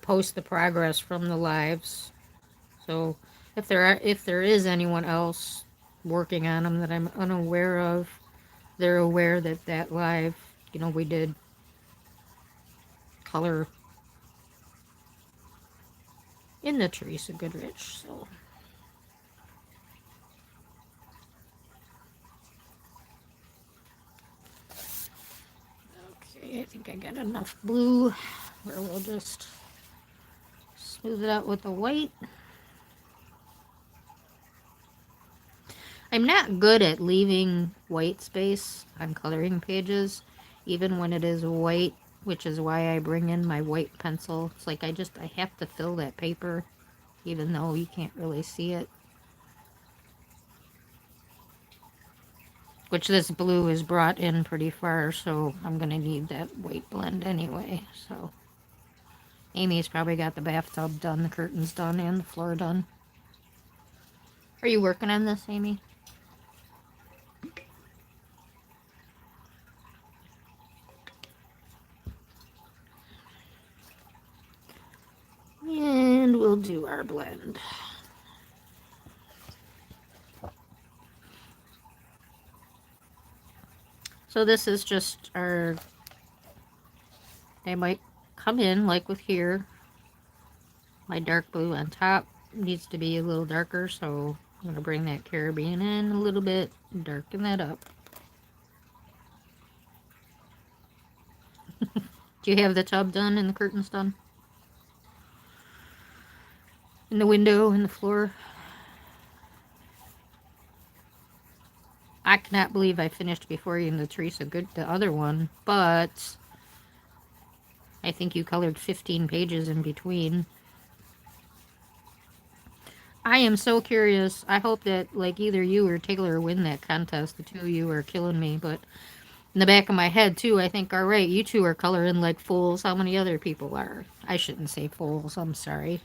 Post the progress from the lives. So if there is anyone else working on them that I'm unaware of, they're aware that that live, we did color in the Teresa Goodrich. So okay, I think I got enough blue where we'll just smooth it out with the white. I'm not good at leaving white space on coloring pages, even when it is white, which is why I bring in my white pencil. It's like I have to fill that paper, even though you can't really see it. Which this blue is brought in pretty far, so I'm going to need that white blend anyway. So Amy's probably got the bathtub done, the curtains done, and the floor done. Are you working on this, Amy? And we'll do our blend. So this is just our, they might come in like with here. My dark blue on top needs to be a little darker, so I'm going to bring that Caribbean in a little bit and darken that up. Do you have the tub done and the curtains done? And the window and the floor? I cannot believe I finished before you in the Teresa Good, the other one, but I think you colored 15 pages in between. I am so curious. I hope that like either you or Taylor win that contest. The two of you are killing me, but in the back of my head too, I think, all right, you two are coloring like fools. How many other people are? I shouldn't say fools. I'm sorry.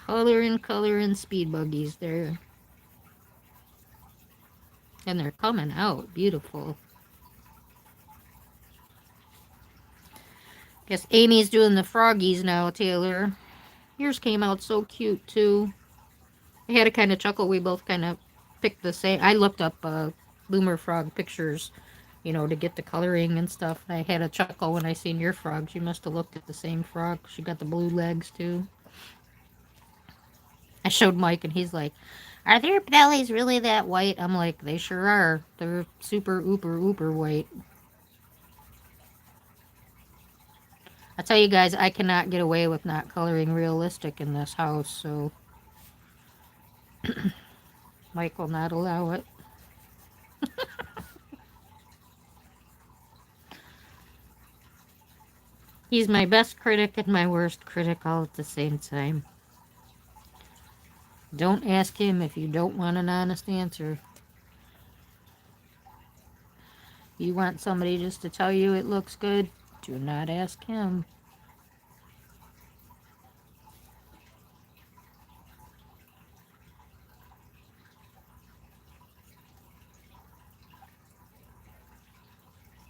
Coloring speed buggies there. And they're coming out beautiful. Guess Amy's doing the froggies now, Taylor. Yours came out so cute too. I had a kind of chuckle. We both kind of picked the same. I looked up Boomer frog pictures, to get the coloring and stuff. I had a chuckle when I seen your frogs. You must have looked at the same frog. She got the blue legs too. I showed Mike and he's like, "Are their bellies really that white?" I'm like, "They sure are. They're super ooper white." I tell you guys, I cannot get away with not coloring realistic in this house, so Mike will not allow it. He's my best critic and my worst critic all at the same time. Don't ask him if you don't want an honest answer. You want somebody just to tell you it looks good? Do not ask him.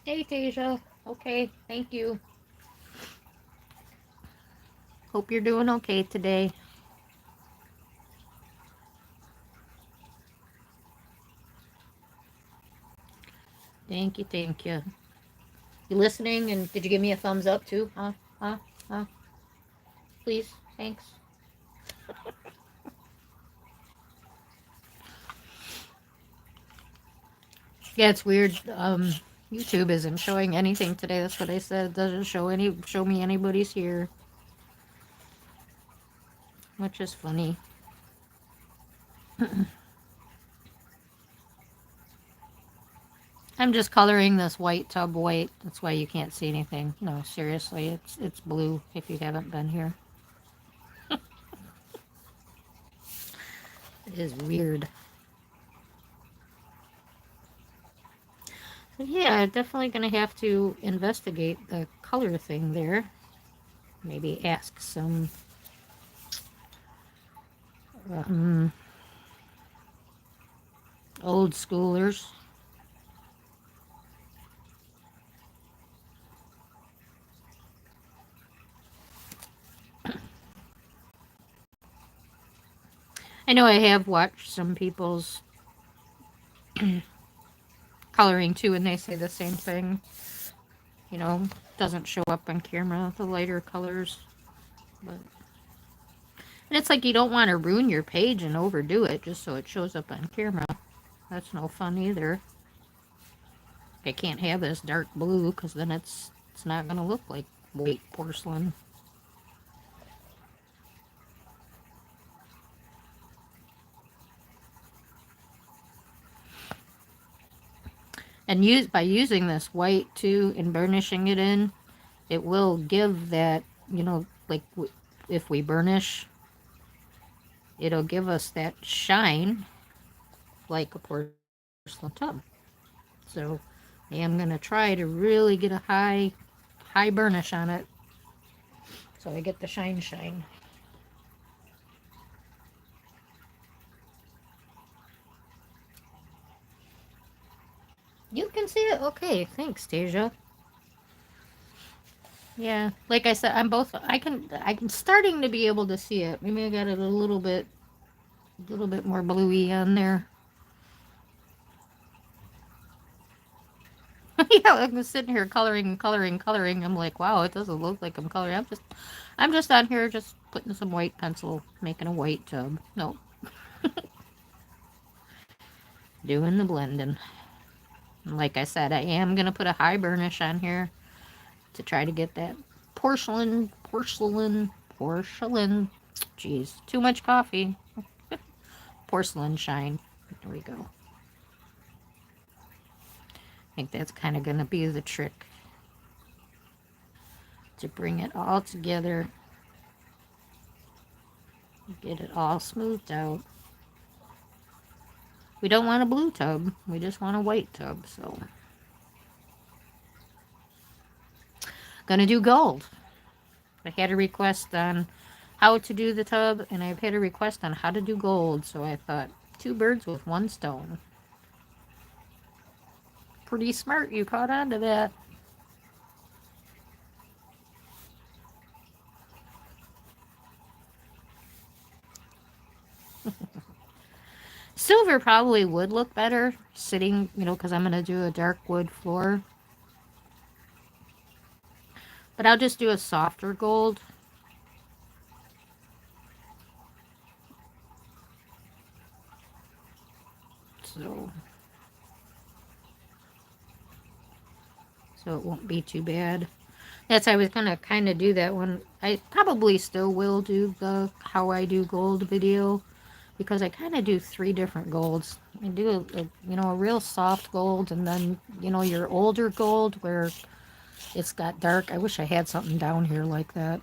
Hey, Tasia. Okay, thank you. Hope you're doing okay today. Thank you, thank you. You listening? And did you give me a thumbs up too? Huh? Please, thanks. Yeah, it's weird. YouTube isn't showing anything today. That's what I said. It doesn't show me anybody's here, which is funny. I'm just coloring this white tub white. That's why you can't see anything. No, seriously, it's blue if you haven't been here. It is weird. So yeah, definitely gonna have to investigate the color thing there. Maybe ask some um, old schoolers. I know I have watched some people's coloring too, and they say the same thing. You know, doesn't show up on camera, the lighter colors. But and it's like you don't want to ruin your page and overdo it just so it shows up on camera. That's no fun either. I can't have this dark blue because then it's not going to look like white porcelain. And by using this white too and burnishing it in, it will give that, you know, like if we burnish, it'll give us that shine like a porcelain tub. So I am going to try to really get a high burnish on it so I get the shine. You can see it? Okay, thanks, Tasia. Yeah, like I said, I can starting to be able to see it. Maybe I got it a little bit more bluey on there. Yeah, I'm sitting here coloring and coloring. I'm like, wow, it doesn't look like I'm coloring. I'm just on here just putting some white pencil, making a white tub. No, doing the blending. And like I said, I am gonna put a high burnish on here to try to get that porcelain. Jeez, too much coffee. Porcelain shine. There we go. I think that's kind of gonna be the trick to bring it all together, get it all smoothed out. We don't want a blue tub, we just want a white tub, so. Gonna do gold. I had a request on how to do the tub, and I've had a request on how to do gold, so I thought, two birds with one stone. Pretty smart, you caught on to that. Silver probably would look better sitting, because I'm going to do a dark wood floor. But I'll just do a softer gold. So it won't be too bad. That's I was going to kind of do that one. I probably still will do the how I do gold video, because I kind of do 3 different golds. I do a real soft gold, and then your older gold where it's got dark. I wish I had something down here like that.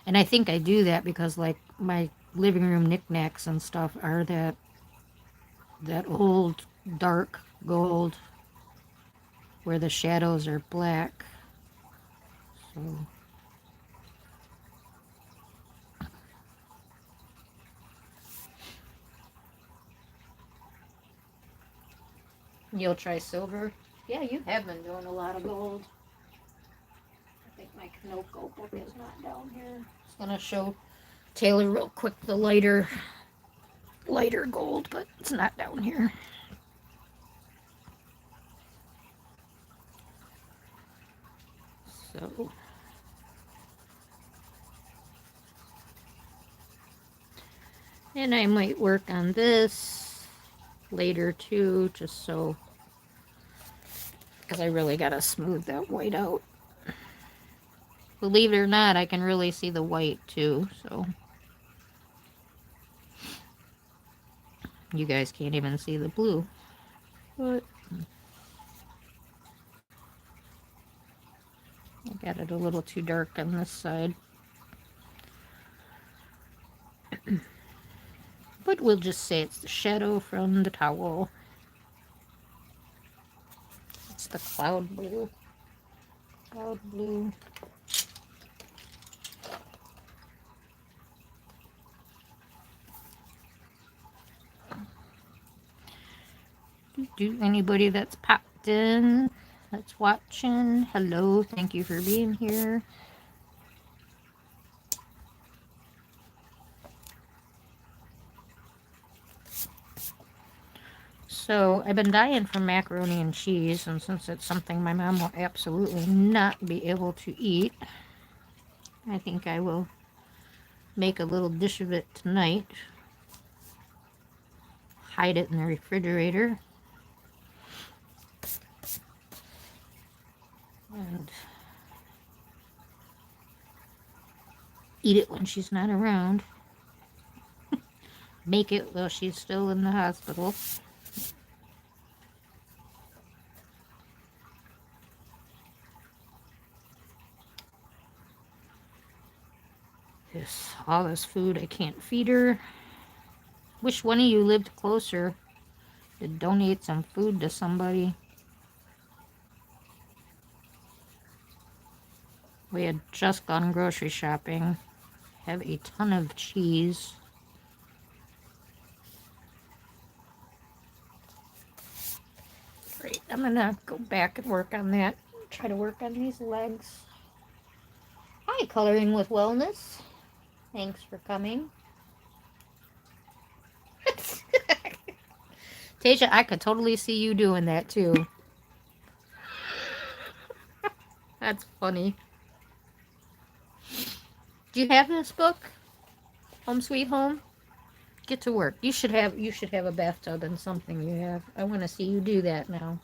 And I think I do that because like my living room knickknacks and stuff are that old dark gold where the shadows are black. So you'll try silver? Yeah, you have been doing a lot of gold. I think my notebook book is not down here. It's gonna show Taylor real quick the lighter gold, but it's not down here. So and I might work on this later too, just so, because I really gotta smooth that white out. Believe it or not, I can really see the white too, so you guys can't even see the blue. But I got it a little too dark on this side. But we'll just say it's the shadow from the towel. It's the cloud blue. Cloud blue. Do anybody that's popped in, that's watching, hello, thank you for being here. So I've been dying for macaroni and cheese, and since it's something my mom will absolutely not be able to eat, I think I will make a little dish of it tonight. Hide it in the refrigerator. And eat it when she's not around. Make it while she's still in the hospital. All this food, I can't feed her. Wish one of you lived closer to donate some food to somebody. We had just gone grocery shopping. Have a ton of cheese. Great, I'm gonna go back and work on that. Try to work on these legs. Hi, Coloring with Wellness. Thanks for coming. Tasia, I could totally see you doing that too. That's funny. Do you have this book? Home Sweet Home? Get to work. You should have a bathtub and something you have. I want to see you do that now.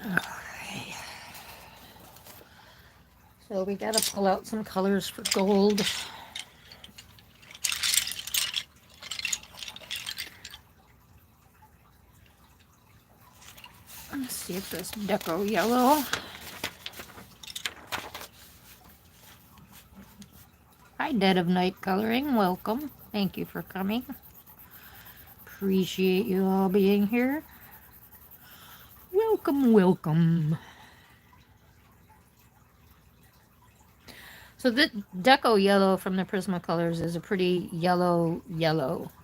Okay. So we got to pull out some colors for gold. Let's see if this deco yellow. Hi, Dead of Night Coloring. Welcome. Thank you for coming. Appreciate you all being here. Welcome, welcome. So the deco yellow from the Prismacolors is a pretty yellow.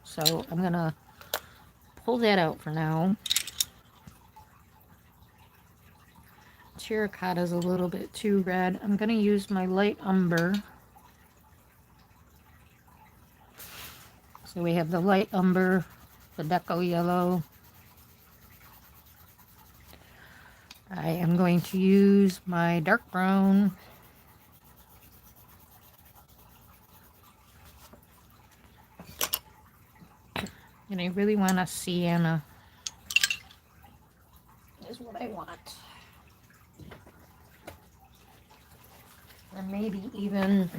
So I'm going to pull that out for now. Terracotta is a little bit too red. I'm going to use my light umber. So we have the light umber, the deco yellow. I am going to use my dark brown. And I really want a sienna. Is what I want. Or maybe even,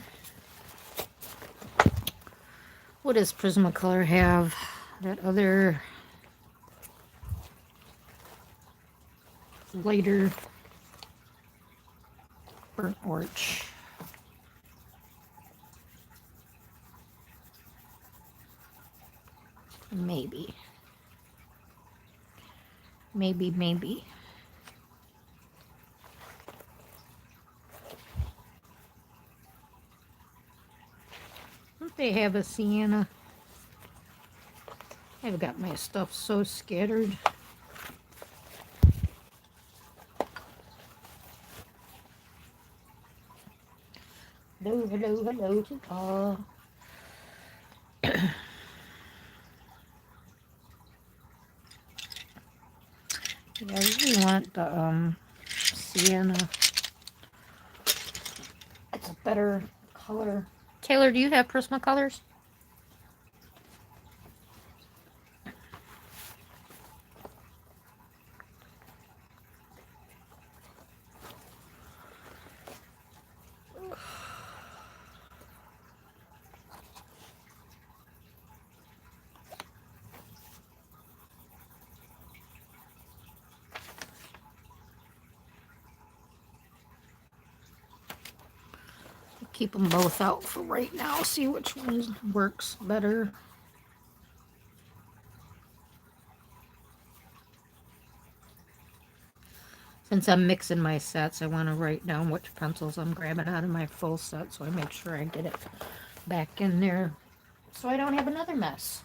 what does Prismacolor have? That other lighter burnt orange. Maybe. Don't they have a sienna? I've got my stuff so scattered. Hello to all. Yeah, I really want the sienna. It's a better color. Taylor, do you have Prismacolors? keep them both out for right now. See which one works better. Since I'm mixing my sets, I want to write down which pencils I'm grabbing out of my full set so I make sure I get it back in there so I don't have another mess.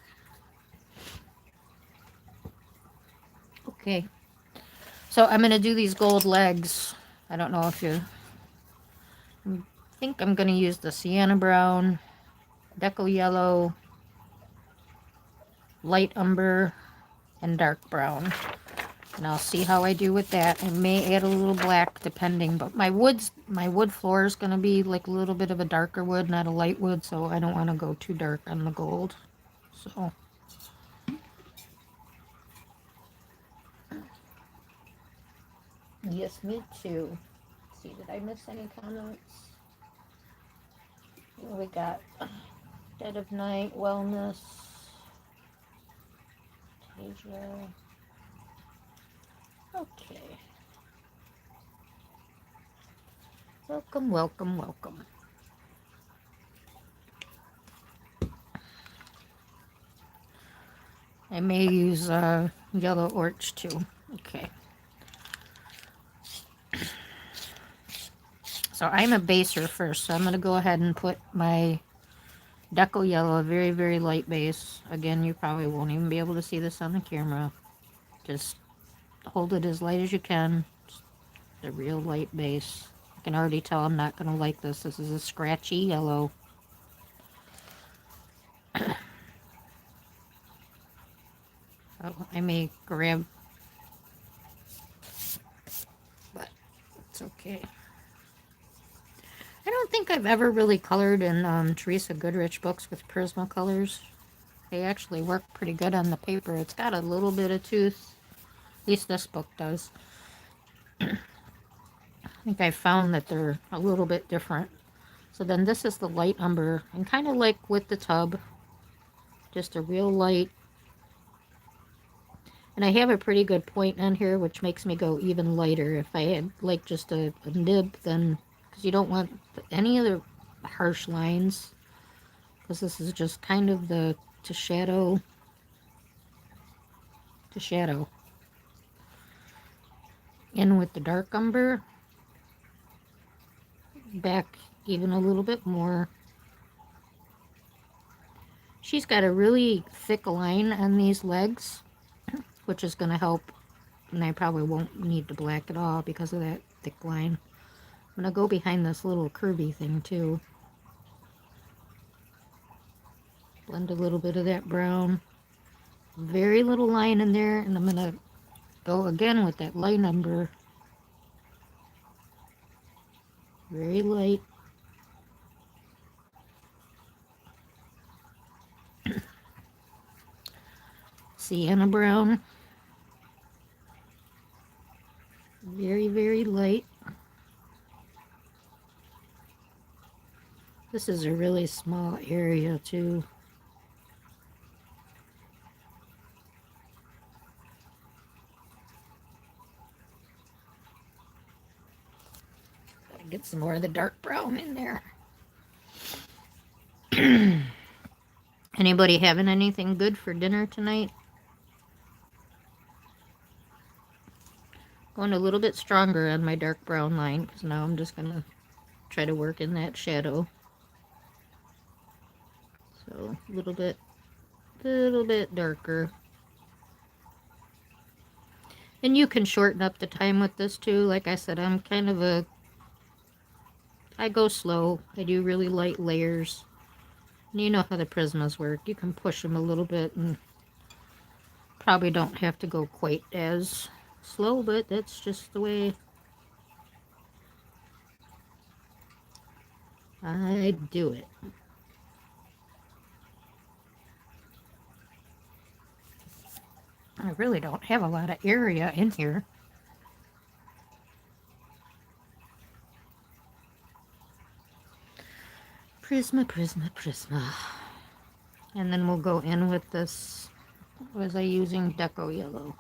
Okay, so I'm going to do these gold legs. I don't know if you... I think I'm going to use the sienna brown, deco yellow, light umber, and dark brown. And I'll see how I do with that. I may add a little black depending, but my wood floor is going to be like a little bit of a darker wood, not a light wood, so I don't want to go too dark on the gold. So yes, me too. Let's see, did I miss any comments? We got Dead of Night, Wellness, Tasia. Okay. Welcome, welcome, welcome. I may use yellow orch too. Okay. So I'm a baser first, so I'm going to go ahead and put my deco yellow, a very, very light base. Again, you probably won't even be able to see this on the camera. Just hold it as light as you can. Just a real light base. I can already tell I'm not going to like this. This is a scratchy yellow. Oh, I may grab, but it's okay. I don't think I've ever really colored in Teresa Goodrich books with Prismacolors. They actually work pretty good on the paper. It's got a little bit of tooth. At least this book does. I think I found that they're a little bit different. So then this is the light umber. And kind of like with the tub. Just a real light. And I have a pretty good point on here, which makes me go even lighter. If I had like just a nib, then... Because you don't want any of the harsh lines. Because this is just kind of the to shadow. In with the dark umber. Back even a little bit more. She's got a really thick line on these legs, which is going to help. And I probably won't need to black at all because of that thick line. I'm going to go behind this little curvy thing too. Blend a little bit of that brown. Very little line in there, and I'm going to go again with that light umber. Very light. Sienna brown. Very, very light. This is a really small area too. Gotta get some more of the dark brown in there. Anybody having anything good for dinner tonight? Going a little bit stronger on my dark brown line because now I'm just going to try to work in that shadow. So a little bit darker. And you can shorten up the time with this too. Like I said, I'm kind of I go slow. I do really light layers. And you know how the Prismas work. You can push them a little bit and probably don't have to go quite as slow, but that's just the way I do it. I really don't have a lot of area in here. Prisma, Prisma, Prisma. And then we'll go in with this. Was I using deco yellow?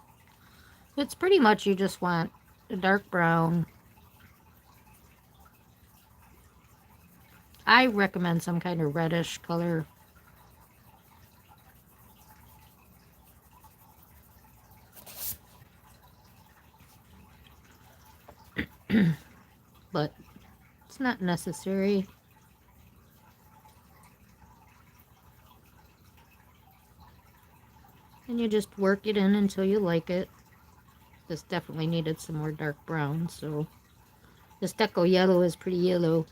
It's pretty much you just want a dark brown. I recommend some kind of reddish color. But it's not necessary. And you just work it in until you like it. This definitely needed some more dark brown, so this deco yellow is pretty yellow.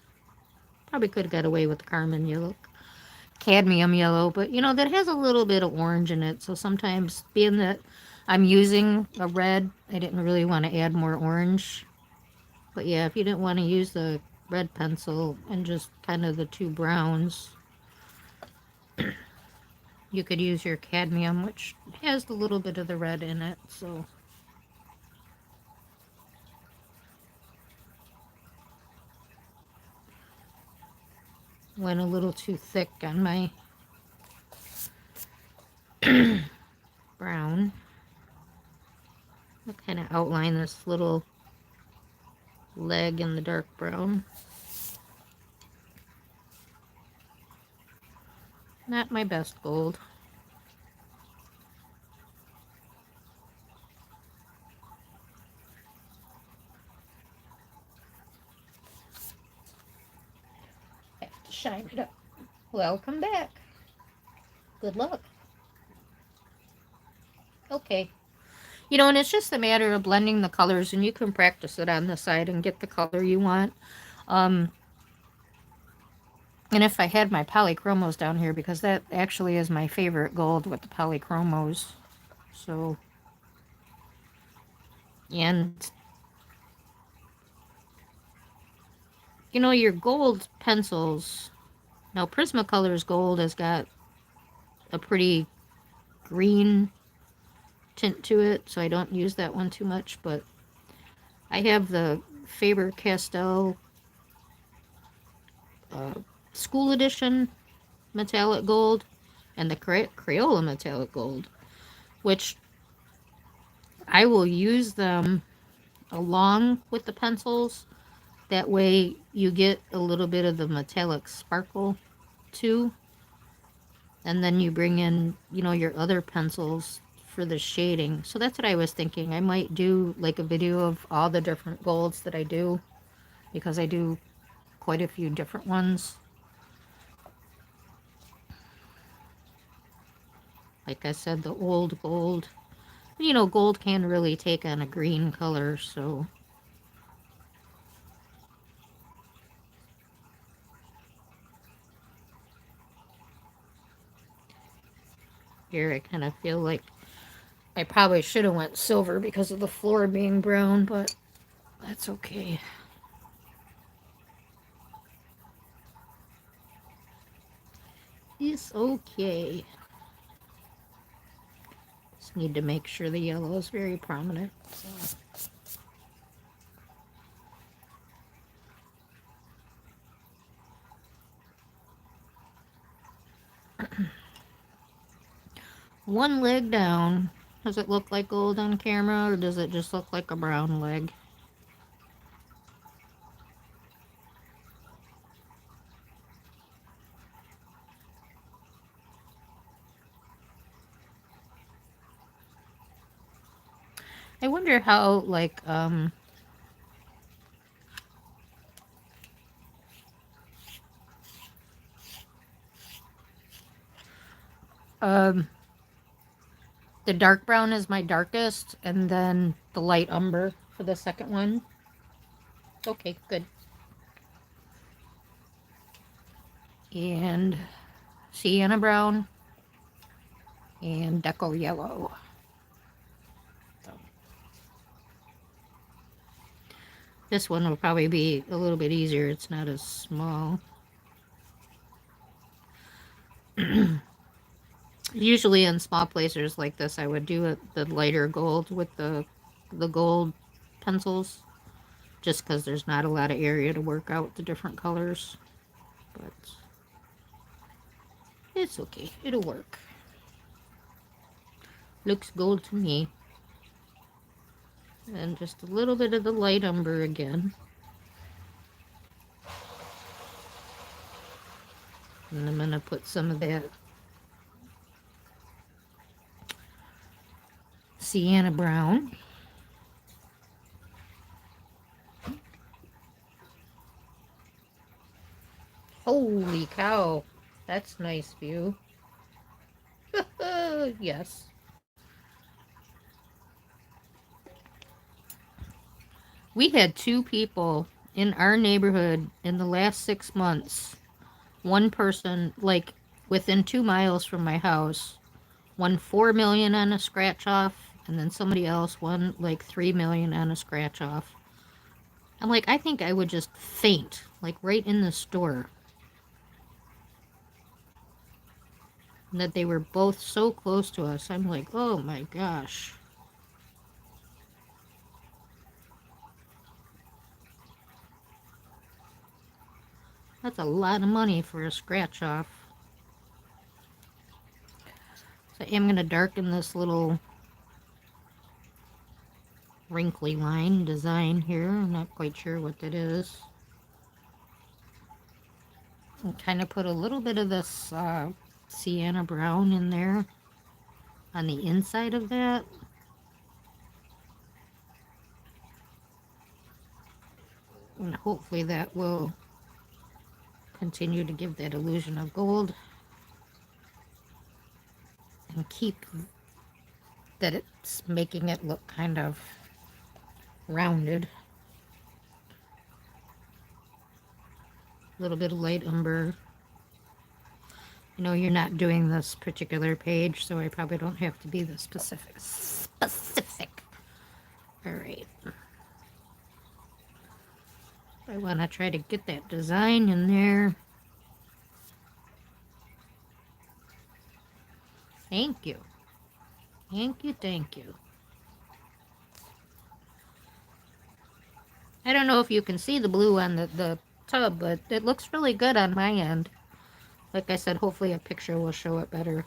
Probably could have got away with the Carmen yellow, cadmium yellow, but you know, that has a little bit of orange in it, so sometimes, being that I'm using a red, I didn't really want to add more orange. But yeah, if you didn't want to use the red pencil and just kind of the two browns, you could use your cadmium, which has a little bit of the red in it, so. Went a little too thick on my brown. I'll kind of outline this little leg in the dark brown. Not my best gold. Have to shine it up. Welcome back. Good luck. Okay. You know, and it's just a matter of blending the colors, and you can practice it on the side and get the color you want. Um, and if I had my polychromos down here, because that actually is my favorite gold with the polychromos. So, and you know, your gold pencils, now Prismacolor's gold has got a pretty green tint to it, so I don't use that one too much, but I have the Faber-Castell School Edition metallic gold and the Crayola metallic gold, which I will use them along with the pencils. That way you get a little bit of the metallic sparkle too. And then you bring in, you know, your other pencils for the shading. So that's what I was thinking. I might do like a video of all the different golds that I do, because I do quite a few different ones. Like I said, the old gold. You know, gold can really take on a green color, so. Here I kind of feel like I probably should have went silver because of the floor being brown, but that's okay. It's okay. Just need to make sure the yellow is very prominent. So. One leg down. Does it look like gold on camera, or does it just look like a brown leg? I wonder how, like, the dark brown is my darkest, and then the light umber for the second one. Okay, good. And sienna brown and deco yellow. So. This one will probably be a little bit easier. It's not as small. Usually in small placers like this, I would do the lighter gold with the gold pencils, just because there's not a lot of area to work out the different colors. But it's okay. It'll work. Looks gold to me. And just a little bit of the light umber again. And I'm going to put some of that sienna brown. Holy cow. That's nice view. Yes. We had 2 people in our neighborhood in the last 6 months. One person, like within 2 miles from my house, won 4 million on a scratch off, and then somebody else won like 3 million on a scratch off. I'm like, I think I would just faint, like right in the store. And that they were both so close to us. I'm like, oh my gosh. That's a lot of money for a scratch off. So I am going to darken this little wrinkly line design here. I'm not quite sure what that is. And kind of put a little bit of this sienna brown in there on the inside of that. And hopefully that will continue to give that illusion of gold and keep that it's making it look kind of rounded. A little bit of light umber. I know you're not doing this particular page, so I probably don't have to be the specific. All right. I want to try to get that design in there. Thank you. Thank you, thank you. I don't know if you can see the blue on the tub, but it looks really good on my end. Like I said, hopefully a picture will show it better.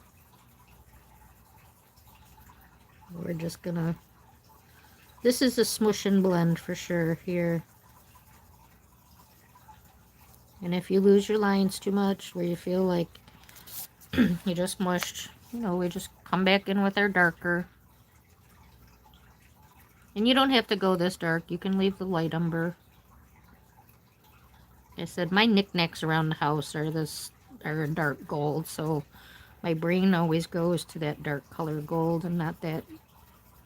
We're just gonna... This is a smush and blend for sure here. And if you lose your lines too much, where you feel like you just mushed, you know, we just come back in with our darker. And you don't have to go this dark. You can leave the light umber. Like I said, my knickknacks around the house are a dark gold, so my brain always goes to that dark color gold and not that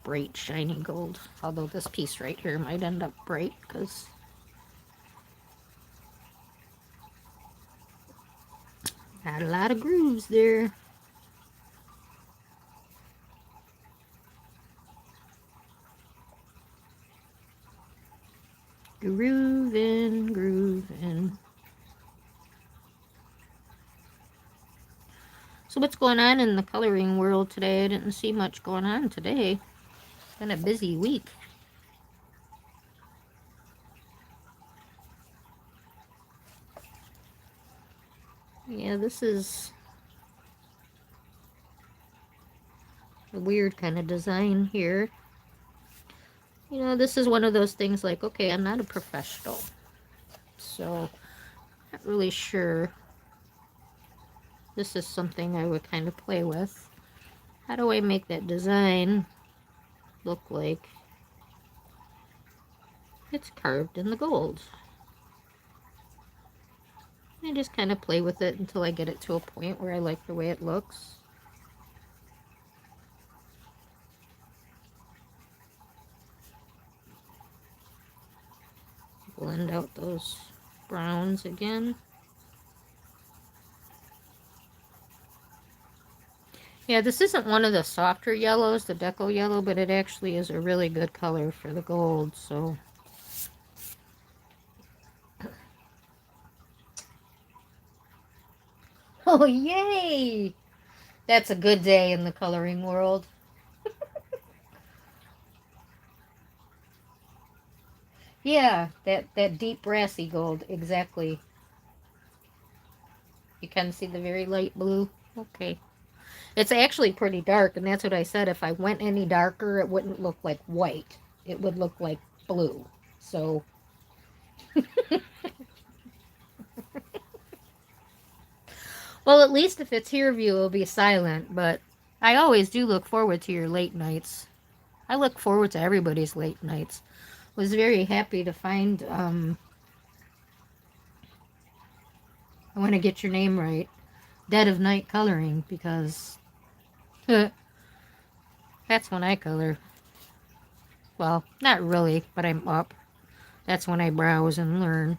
bright shiny gold. Although this piece right here might end up bright because got a lot of grooves there. Groovin', groovin'. So what's going on in the coloring world today? I didn't see much going on today. It's been a busy week. Yeah, this is a weird kind of design here. You know, this is one of those things like, okay, I'm not a professional, so not really sure. This is something I would kind of play with. How do I make that design look like it's carved in the gold? I just kind of play with it until I get it to a point where I like the way it looks. Blend out those browns again. Yeah, this isn't one of the softer yellows, the deco yellow, but it actually is a really good color for the gold, so. Oh, yay! That's a good day in the coloring world. Yeah, that deep brassy gold, exactly. You can see the very light blue. Okay. It's actually pretty dark, and that's what I said. If I went any darker, it wouldn't look like white. It would look like blue. So, Well, at least if it's here view, it'll be silent, but I always do look forward to your late nights. I look forward to everybody's late nights. Was very happy to find, I want to get your name right, Dead of Night Coloring, because that's when I color. Well, not really, but I'm up. That's when I browse and learn.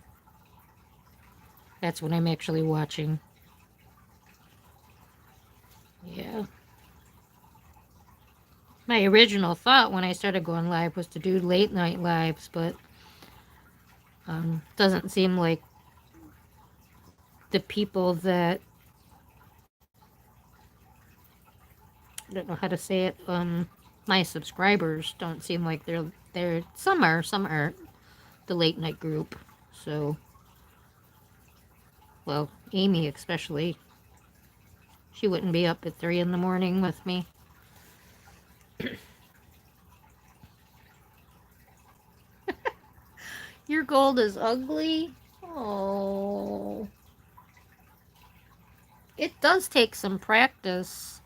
That's when I'm actually watching. Yeah. My original thought when I started going live was to do late night lives, but doesn't seem like the people that I don't know how to say it. My subscribers don't seem like they're some are, some aren't the late night group. So, well, Amy especially, she wouldn't be up at 3 in the morning with me. Your gold is ugly. Oh, it does take some practice.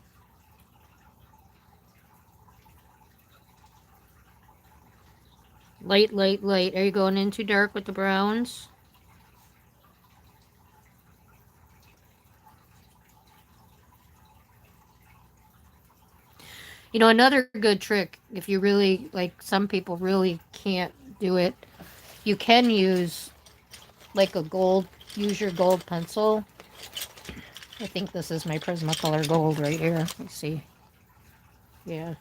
Light, light, light. Are you going in too dark with the browns? You know, another good trick, if you really, like, some people really can't do it, you can use, like, use your gold pencil. I think this is my Prismacolor gold right here. Let's see. Yeah.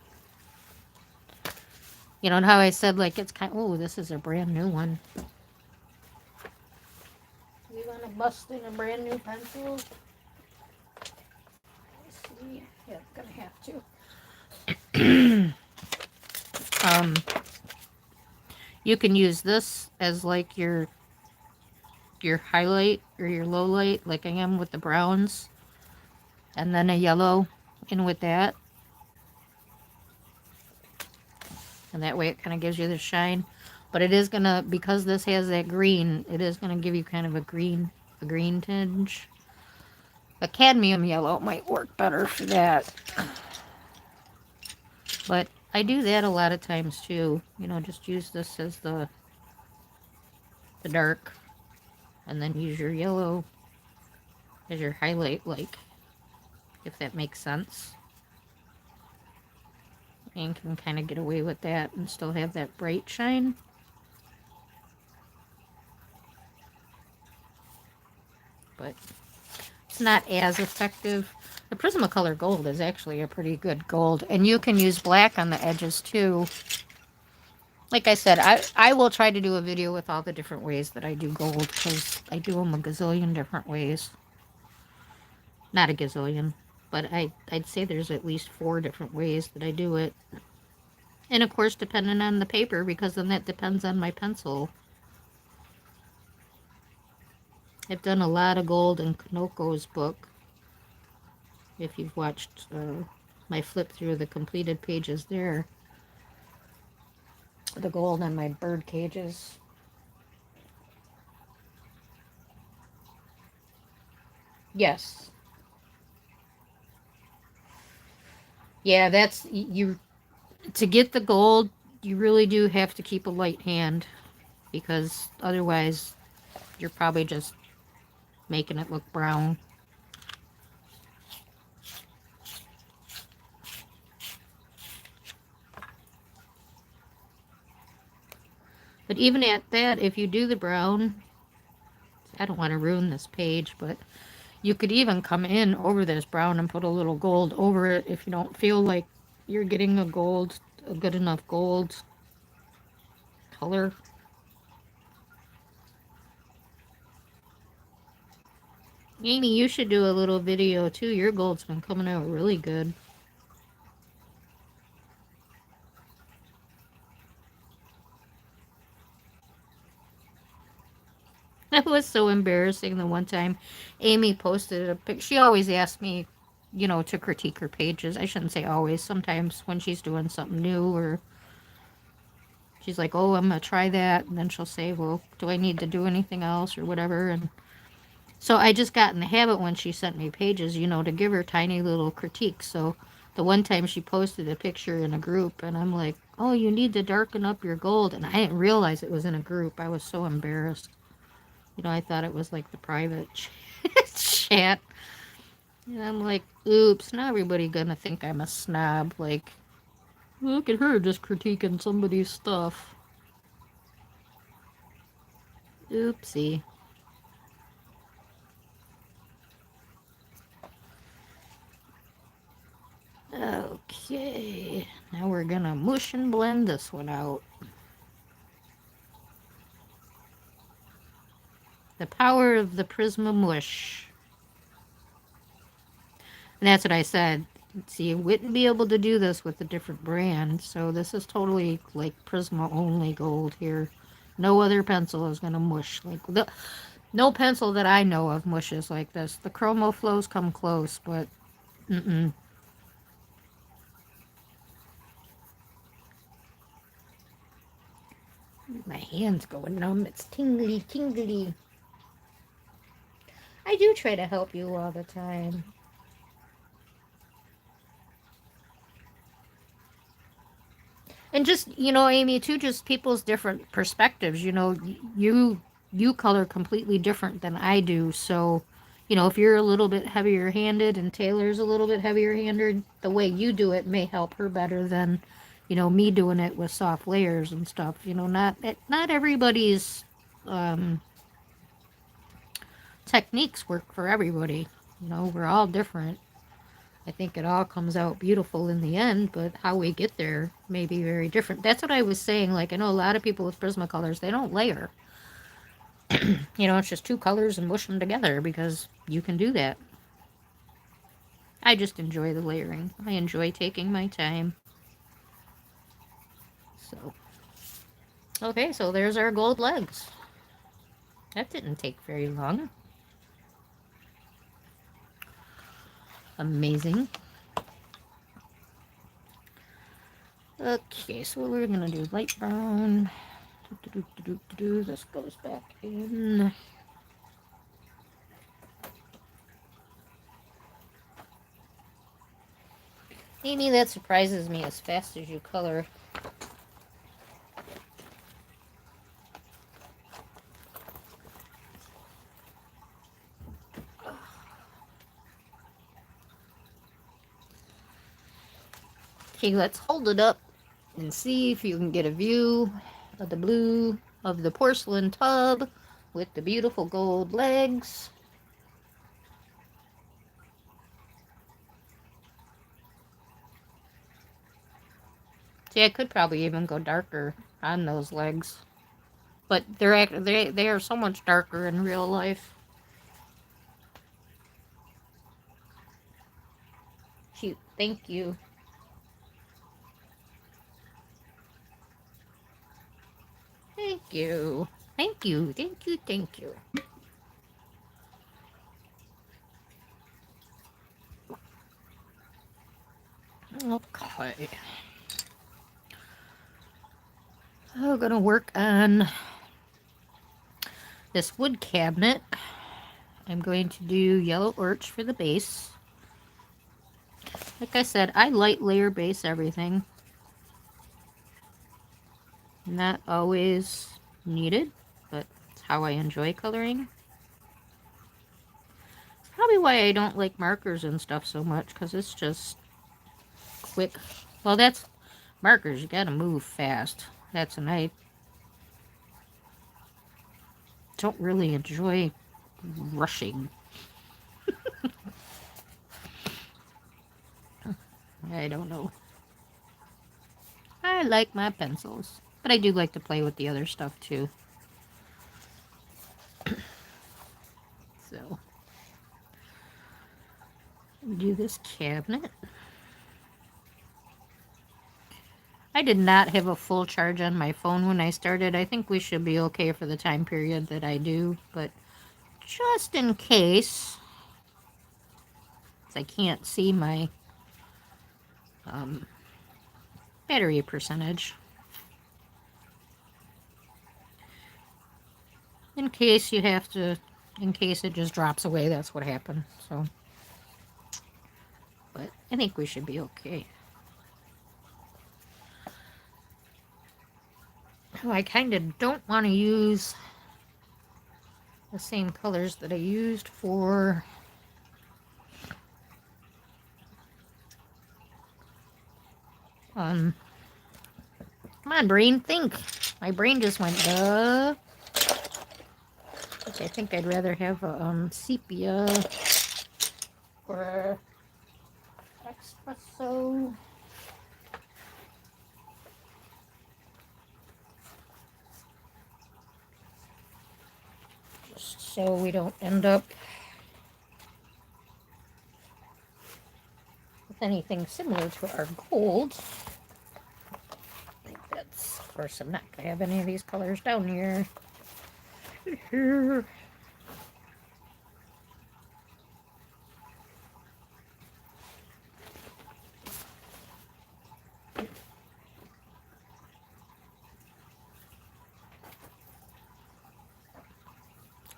You know how I said, like, it's kind of, oh, this is a brand new one. We want to bust in a brand new pencil? Let's see. Yeah, gonna have to. um, you can use this as, like, your highlight or your low light, like I am with the browns, and then a yellow in with that, and that way it kind of gives you the shine. But it is gonna, because this has that green, it is gonna give you kind of a green tinge. A cadmium yellow might work better for that, but I do that a lot of times too. You know, just use this as the dark, and then use your yellow as your highlight, like, if that makes sense. And can kind of get away with that and still have that bright shine. But it's not as effective. The Prismacolor gold is actually a pretty good gold. And you can use black on the edges too. Like I said, I will try to do a video with all the different ways that I do gold, because I do them a gazillion different ways. Not a gazillion, but I'd say there's at least 4 different ways that I do it. And of course, depending on the paper, because then that depends on my pencil. I've done a lot of gold in Kanoko's book. If you've watched my flip through the completed pages there. The gold on my bird cages. Yes. Yeah, that's, you, to get the gold, you really do have to keep a light hand, because otherwise you're probably just making it look brown. But even at that, if you do the brown, I don't want to ruin this page, but you could even come in over this brown and put a little gold over it if you don't feel like you're getting a good enough gold color. Amy, you should do a little video too. Your gold's been coming out really good. That was so embarrassing the one time Amy posted a pic. She always asks me, you know, to critique her pages. I shouldn't say always. Sometimes when she's doing something new, or she's like, oh, I'm going to try that. And then she'll say, well, do I need to do anything else or whatever? And So I just got in the habit when she sent me pages, you know, to give her tiny little critiques. So the one time she posted a picture in a group, and I'm like, oh, you need to darken up your gold. And I didn't realize it was in a group. I was so embarrassed. You know, I thought it was like the private chat. And I'm like, oops, now everybody gonna think I'm a snob. Like, look at her just critiquing somebody's stuff. Oopsie. Okay, now we're gonna mush and blend this one out. The power of the Prisma mush. And that's what I said. See, you wouldn't be able to do this with a different brand. So this is totally like Prisma only gold here. No other pencil is gonna mush like no pencil that I know of mushes like this. The Chromo Flows come close, but mm-mm. My hand's going numb. It's tingly, tingly. I do try to help you all the time. And just, you know, Amy, too, just people's different perspectives. You know, you color completely different than I do. So, you know, if you're a little bit heavier handed and Taylor's a little bit heavier handed, the way you do it may help her better than, you know, me doing it with soft layers and stuff. You know, not everybody's um, techniques work for everybody. You know, we're all different. I think it all comes out beautiful in the end, but how we get there may be very different. That's what I was saying. Like, I know a lot of people with Prismacolors, they don't layer. You know, it's just two colors and mush them together because you can do that. I just enjoy the layering. I enjoy taking my time. So, okay, so there's our gold legs. That didn't take very long. Amazing. Okay, so we're gonna do light brown. This goes back in. Amy, that surprises me as fast as you color. Okay, let's hold it up and see if you can get a view of the blue of the porcelain tub with the beautiful gold legs. See, I could probably even go darker on those legs, but they are so much darker in real life. Cute, thank you. Thank you. Thank you. Thank you. Thank you. Okay. I'm gonna work on this wood cabinet. I'm going to do yellow birch for the base. Like I said, I light layer base everything. Not always needed, but it's how I enjoy coloring. It's probably why I don't like markers and stuff so much, because it's just quick. Well, that's markers. You gotta move fast. That's and I don't really enjoy rushing. I don't know. I like my pencils, but I do like to play with the other stuff too. So, do this cabinet. I did not have a full charge on my phone when I started. I think we should be okay for the time period that I do, but just in case, I can't see my battery percentage. In case you have to in case it just drops away. That's what happened. So, but I think we should be okay. Oh, I kind of don't want to use the same colors that I used for come on, brain, think. My brain just went, I think I'd rather have a sepia or espresso. Just so we don't end up with anything similar to our gold. I think that's, of course, I'm not going to have any of these colors down here.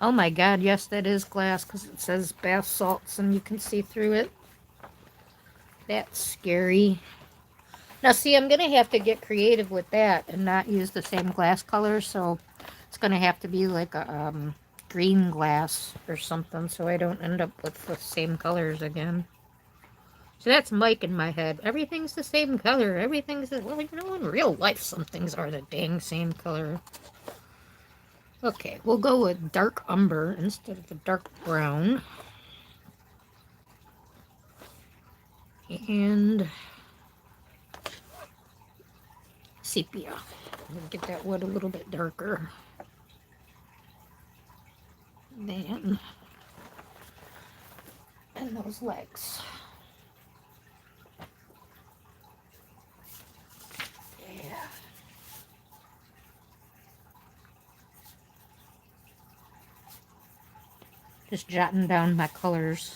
Oh my god, yes, that is glass because it says bath salts and you can see through it. That's scary. Now, see, I'm going to have to get creative with that and not use the same glass color, so it's going to have to be like a green glass or something so I don't end up with the same colors again. So that's Mike in my head. Everything's the same color. Everything's the... Well, you know, in real life, some things are the dang same color. Okay, we'll go with dark umber instead of the dark brown. And sepia. We'll get that wood a little bit darker. Then, and those legs. Yeah. Just jotting down my colors.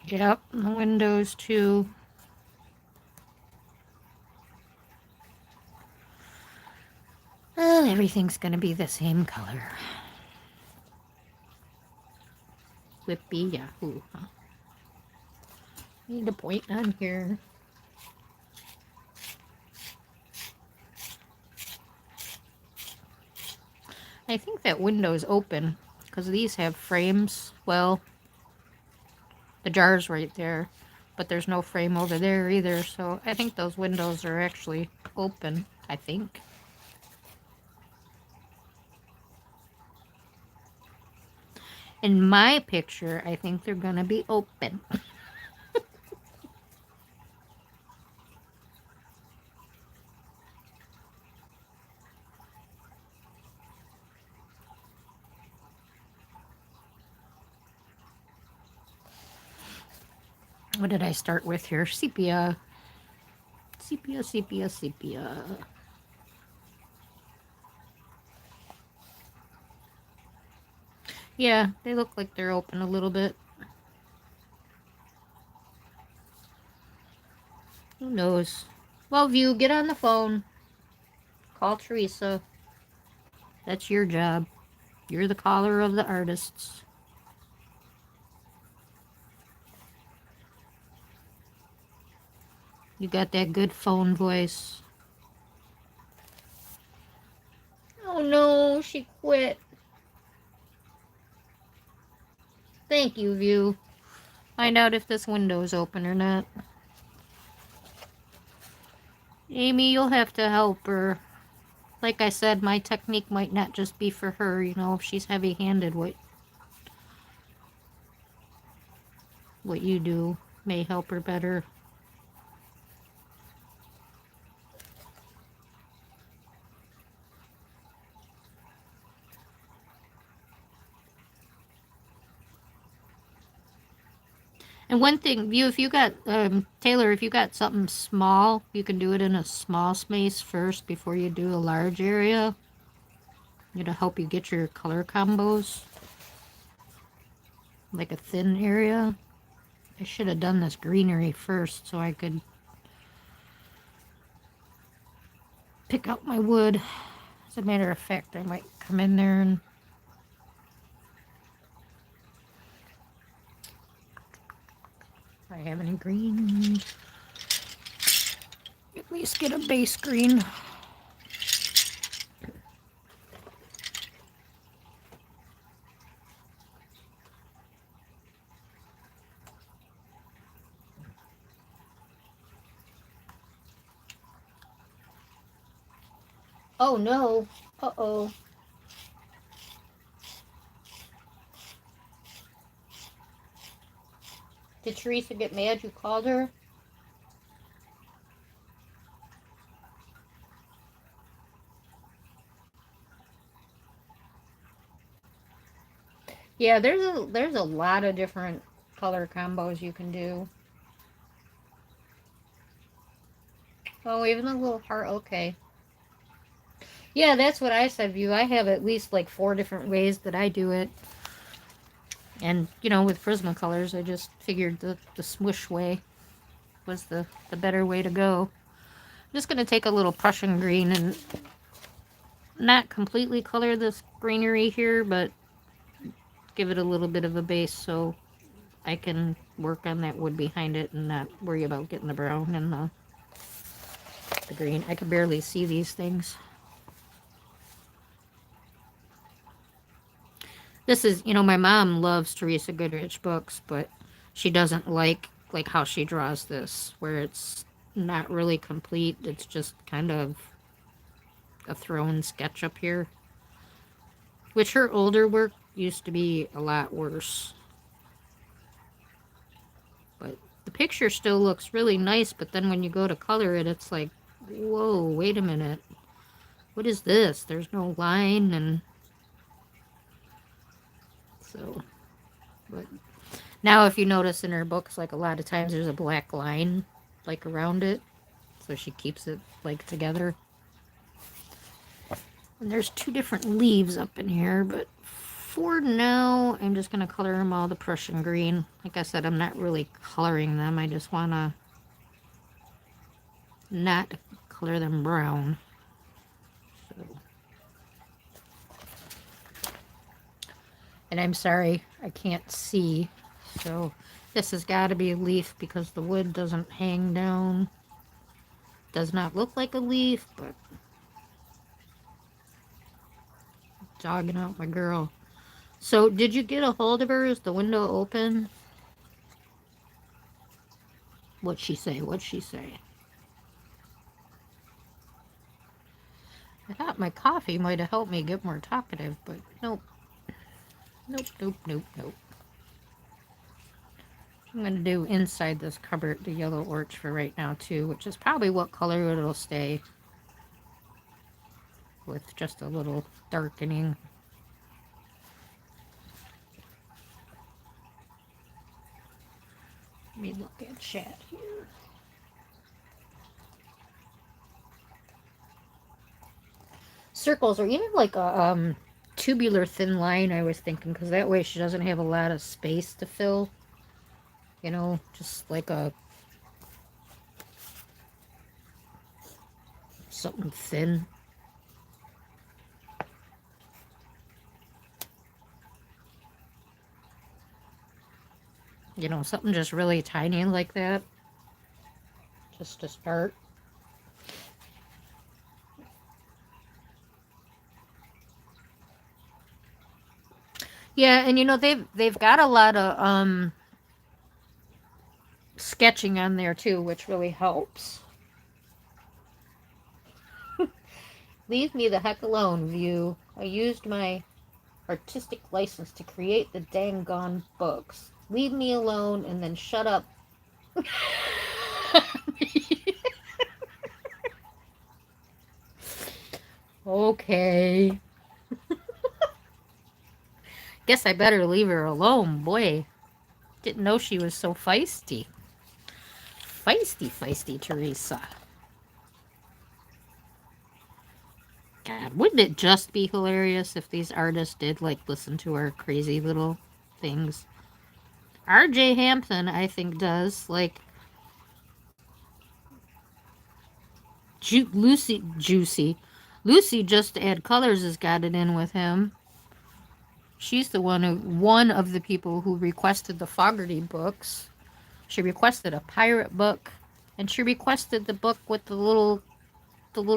Yep, the windows too. Well, everything's gonna be the same color. Whippy Yahoo, huh? Need a point on here. I think that window's open because these have frames. Well, the jar's right there, but there's no frame over there either, so I think those windows are actually open, I think. In my picture, I think they're gonna be open. What did I start with here? Sepia. Sepia, sepia, sepia. Yeah, they look like they're open a little bit. Who knows? Well, View, get on the phone. Call Teresa. That's your job. You're the caller of the artists. You got that good phone voice. Oh no, she quit. Thank you, View. Find out if this window is open or not. Amy, you'll have to help her. Like I said, my technique might not just be for her, you know, if she's heavy-handed, what you do may help her better. And one thing, View, if you got, Taylor, if you got something small, you can do it in a small space first before you do a large area. It'll help you get your color combos. Like a thin area. I should have done this greenery first so I could pick out my wood. As a matter of fact, I might come in there and if I have any green, at least get a base green. Oh no. Uh-oh. Did Teresa get mad you called her? Yeah, there's a lot of different color combos you can do. Oh, even a little heart, okay. Yeah, that's what I said, View. I have at least like 4 different ways that I do it. And, you know, with Prismacolors, I just figured the smoosh way was the better way to go. I'm just going to take a little Prussian green and not completely color this greenery here, but give it a little bit of a base so I can work on that wood behind it and not worry about getting the brown and the green. I can barely see these things. This is, you know, my mom loves Teresa Goodrich books, but she doesn't like how she draws this, where it's not really complete. It's just kind of a thrown sketch up here. Which her older work used to be a lot worse. But the picture still looks really nice, but then when you go to color it, it's like, whoa, wait a minute. What is this? There's no line, and so, but now if you notice in her books, like a lot of times there's a black line, like around it, so she keeps it like together. And there's 2 different leaves up in here, but for now, I'm just going to color them all the Prussian green. Like I said, I'm not really coloring them. I just want to not color them brown. So. And I'm sorry, I can't see. So this has got to be a leaf because the wood doesn't hang down. Does not look like a leaf, but jogging out my girl. So did you get a hold of her? Is the window open? What'd she say? What'd she say? I thought my coffee might have helped me get more talkative, but nope. Nope, nope, nope, nope. I'm going to do inside this cupboard the yellow orch for right now too, which is probably what color it'll stay. With just a little darkening. Let me look at chat here. Circles or even like a tubular thin line, I was thinking, because that way she doesn't have a lot of space to fill. You know, just like a something thin. You know, something just really tiny like that. Just to start. Yeah, and you know they've got a lot of sketching on there too, which really helps. Leave me the heck alone, View. I used my artistic license to create the dang gone books. Leave me alone and then shut up. Okay. Guess I better leave her alone. Boy, didn't know she was so feisty. Feisty, feisty Teresa. God, wouldn't it just be hilarious if these artists did, like, listen to our crazy little things? R.J. Hampton, I think, does. Like, Juicy. Lucy just to add colors has got it in with him. She's the one of the people who requested the Fogarty books. She requested a pirate book, and she requested the book with the little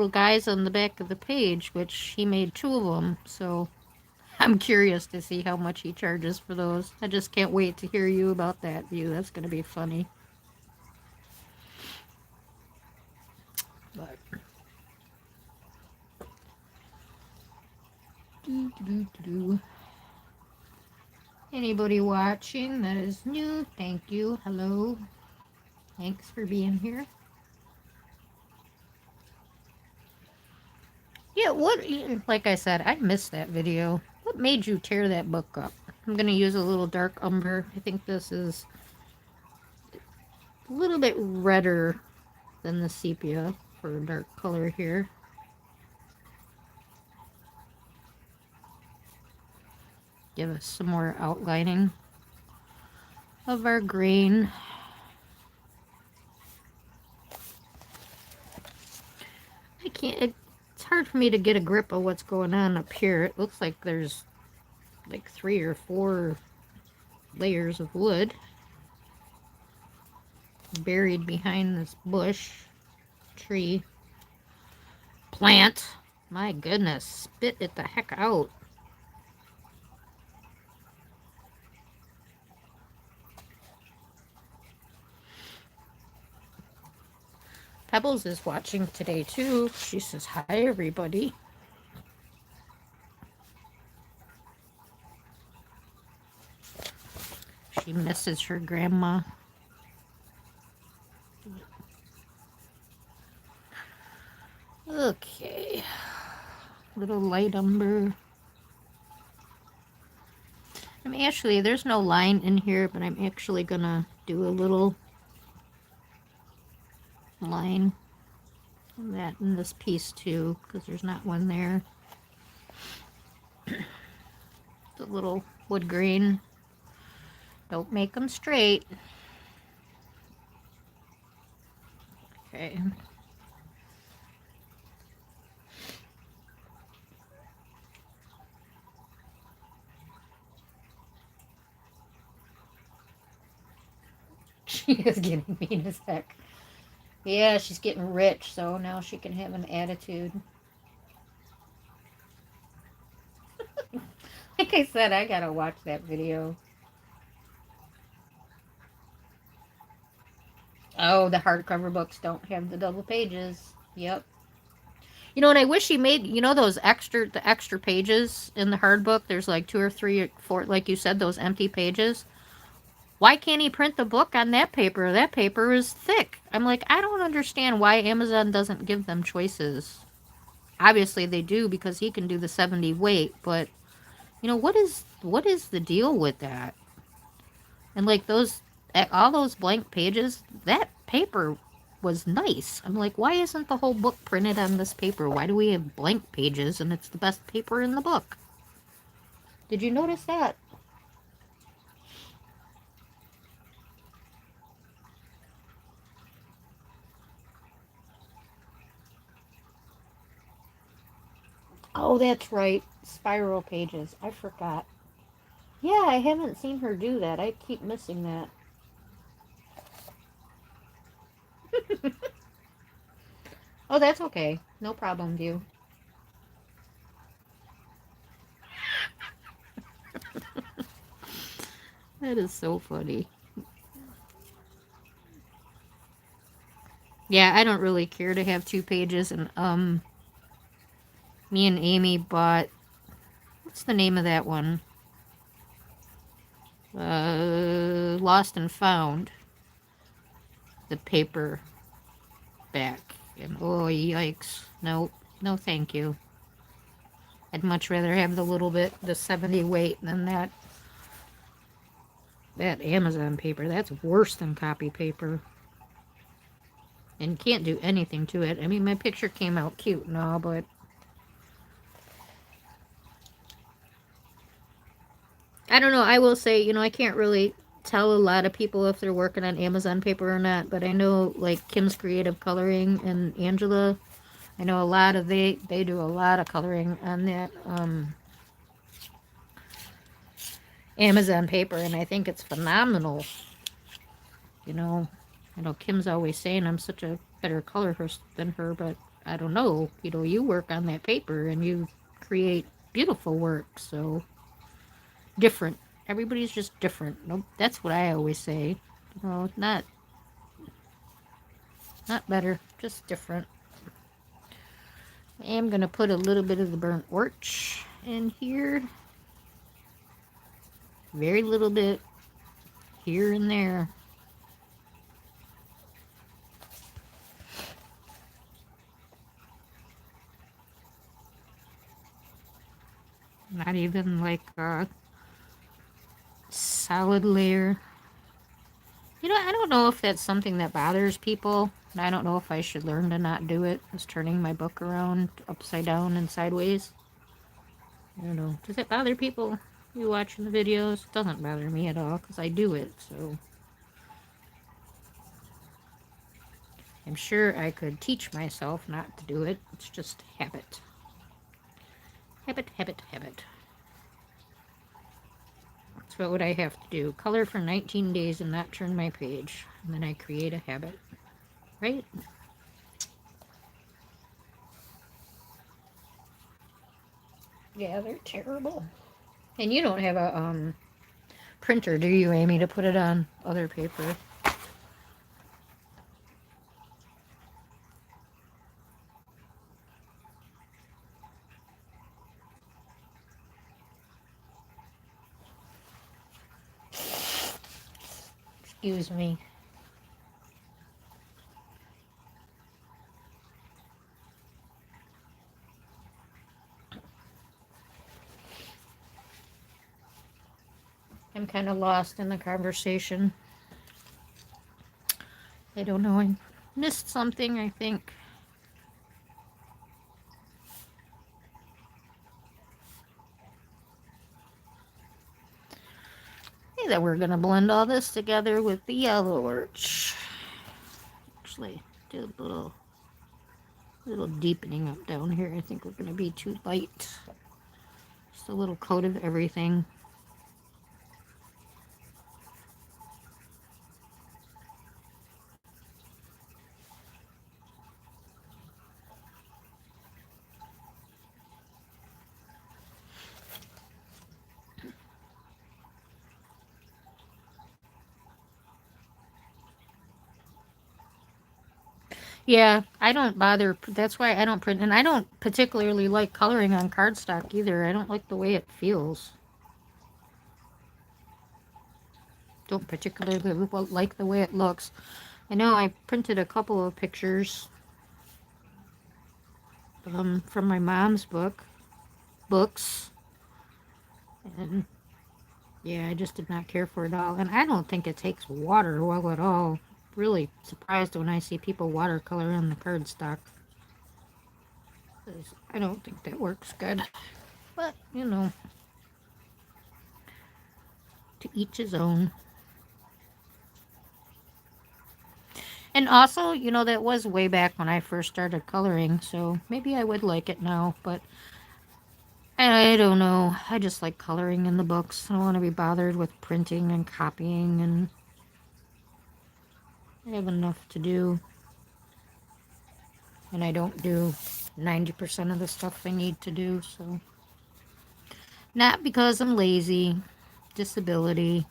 guys on the back of the page, which he made two of them. So I'm curious to see how much he charges for those. I just can't wait to hear you about that view. That's going to be funny. But anybody watching that is new, thank you. Hello. Thanks for being here. Yeah, like I said, I missed that video. What made you tear that book up? I'm going to use a little dark umber. I think this is a little bit redder than the sepia for a dark color here. Give us some more outlining of our grain. It's hard for me to get a grip of what's going on up here. It looks like there's like 3 or 4 layers of wood buried behind this bush, tree, plant. My goodness, spit it the heck out. Pebbles is watching today too. She says, hi everybody. She misses her grandma. Okay. Little light umber. There's no line in here, but I'm actually gonna do a little line on that in this piece too, because there's not one there. The little wood grain. Don't make them straight. Okay. She is getting mean as heck. Yeah, she's getting rich, so now she can have an attitude. Like I said, I gotta watch that video. Oh, the hardcover books don't have the double pages. Yep. And I wish he made, the extra pages in the hard book. There's like 2 or 3 or 4, like you said, those empty pages. Why can't he print the book on that paper? That paper is thick. I'm like, I don't understand why Amazon doesn't give them choices. Obviously they do because he can do the 70 weight, but what is the deal with that? And like all those blank pages, that paper was nice. I'm like, why isn't the whole book printed on this paper? Why do we have blank pages and it's the best paper in the book? Did you notice that? Oh, that's right. Spiral pages. I forgot. Yeah, I haven't seen her do that. I keep missing that. Oh, that's okay. No problem, View. That is so funny. Yeah, I don't really care to have 2 pages, and me and Amy bought, what's the name of that one? Lost and Found. The paper back. And oh, yikes. No, no thank you. I'd much rather have the 70 weight than that Amazon paper. That's worse than copy paper. And can't do anything to it. I mean, my picture came out cute and all, but I don't know. I will say, I can't really tell a lot of people if they're working on Amazon paper or not, but I know, like, Kim's Creative Coloring and Angela, I know a lot of they do a lot of coloring on that Amazon paper, and I think it's phenomenal. You know, I know Kim's always saying I'm such a better colorist than her, but I don't know. You know, you work on that paper and you create beautiful work, so different. Everybody's just different. Nope, that's what I always say. You know, not better, just different. I am gonna put a little bit of the burnt orch in here. Very little bit here and there. Not even like a solid layer. You know, I don't know if that's something that bothers people. And I don't know if I should learn to not do it. Is turning my book around upside down and sideways. I don't know. Does it bother people? You watching the videos? It doesn't bother me at all because I do it. So I'm sure I could teach myself not to do it. It's just habit. Habit, habit, habit. So what I have to do, color for 19 days and not turn my page. And then I create a habit. Right? Yeah, they're terrible. And you don't have a printer, do you, Amy, to put it on other paper? Excuse me. I'm kind of lost in the conversation. I don't know. I missed something, I think. Hey, that we're going to blend all this together with the yellow orch. Actually, do a little deepening up down here. I think we're going to be too light. Just a little coat of everything. Yeah, I don't bother. That's why I don't print. And I don't particularly like coloring on cardstock either. I don't like the way it feels. Don't particularly like the way it looks. I know I printed a couple of pictures from my mom's books. And yeah, I just did not care for it all. And I don't think it takes water well at all. Really surprised when I see people watercolor on the cardstock. I don't think that works good. But, you know, to each his own. And also, you know, that was way back when I first started coloring, so maybe I would like it now, but I don't know. I just like coloring in the books. I don't want to be bothered with printing and copying, and I have enough to do. And I don't do 90% of the stuff I need to do, so. Not because I'm lazy, disability,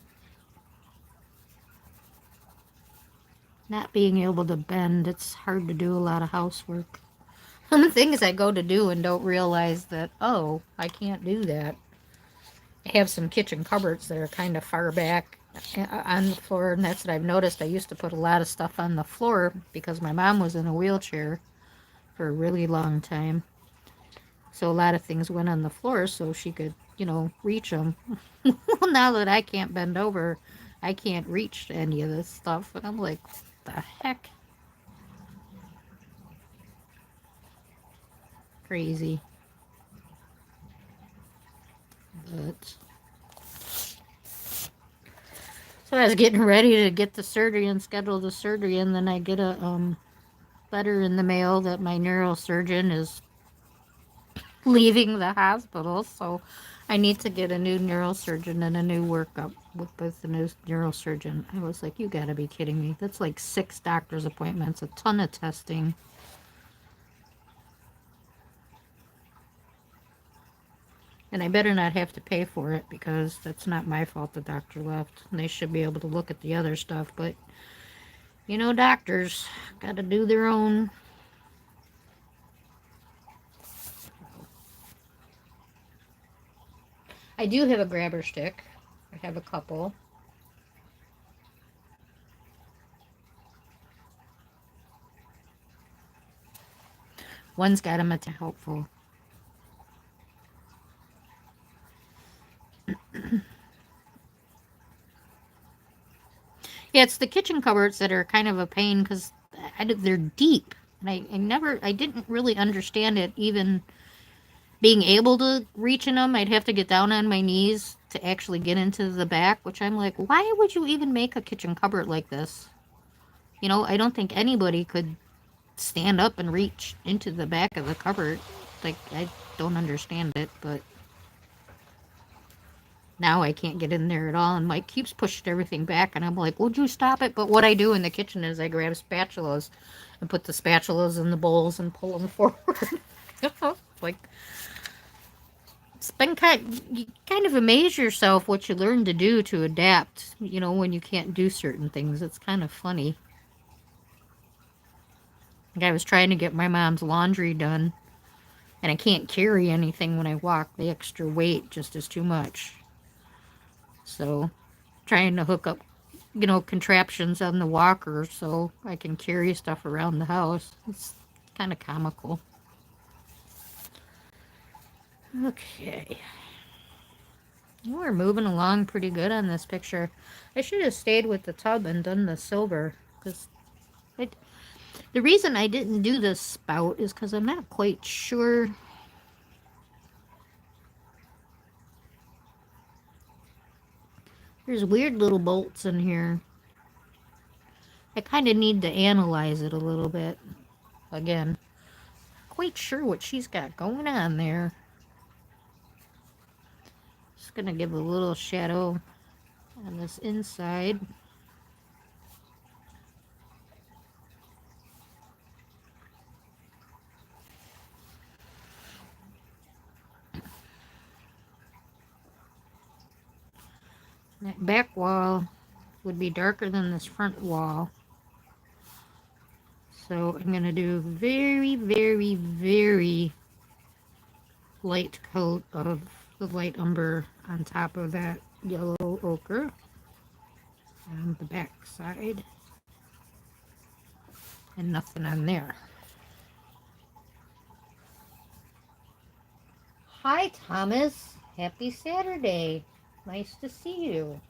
not being able to bend. It's hard to do a lot of housework. Some things I go to do and don't realize that, oh, I can't do that. I have some kitchen cupboards that are kind of far back on the floor, and that's what I've noticed. I used to put a lot of stuff on the floor because my mom was in a wheelchair for a really long time. So a lot of things went on the floor so she could, you know, reach them. Well, now that I can't bend over, I can't reach any of this stuff. And I'm like, what the heck? Crazy. But so I was getting ready to get the surgery and schedule the surgery, and then I get a letter in the mail that my neurosurgeon is leaving the hospital, so I need to get a new neurosurgeon and a new workup with the new neurosurgeon. I was like, you gotta be kidding me. That's like 6 doctor's appointments, a ton of testing. And I better not have to pay for it because that's not my fault the doctor left. And they should be able to look at the other stuff, but you know, doctors gotta do their own. I do have a grabber stick. I have a couple. One's got a helpful. Yeah, it's the kitchen cupboards that are kind of a pain because they're deep. And I didn't really understand it even being able to reach in them. I'd have to get down on my knees to actually get into the back, which I'm like, why would you even make a kitchen cupboard like this? You know, I don't think anybody could stand up and reach into the back of the cupboard. Like, I don't understand it, but now I can't get in there at all. And Mike keeps pushing everything back, and I'm like, would you stop it? But what I do in the kitchen is I grab spatulas and put the spatulas in the bowls and pull them forward. Like, it's been you kind of amaze yourself what you learn to do to adapt, you know, when you can't do certain things. It's kind of funny. Like I was trying to get my mom's laundry done, and I can't carry anything when I walk. The extra weight just is too much. So, trying to hook up, you know, contraptions on the walker so I can carry stuff around the house. It's kind of comical. Okay. We're moving along pretty good on this picture. I should have stayed with the tub and done the silver, because the reason I didn't do this spout is because I'm not quite sure. There's weird little bolts in here. I kind of need to analyze it a little bit. Again, quite sure what she's got going on there. Just gonna give a little shadow on this inside. That back wall would be darker than this front wall. So I'm going to do very, very, very light coat of the light umber on top of that yellow ochre on the back side. And nothing on there. Hi, Thomas. Happy Saturday. Nice to see you.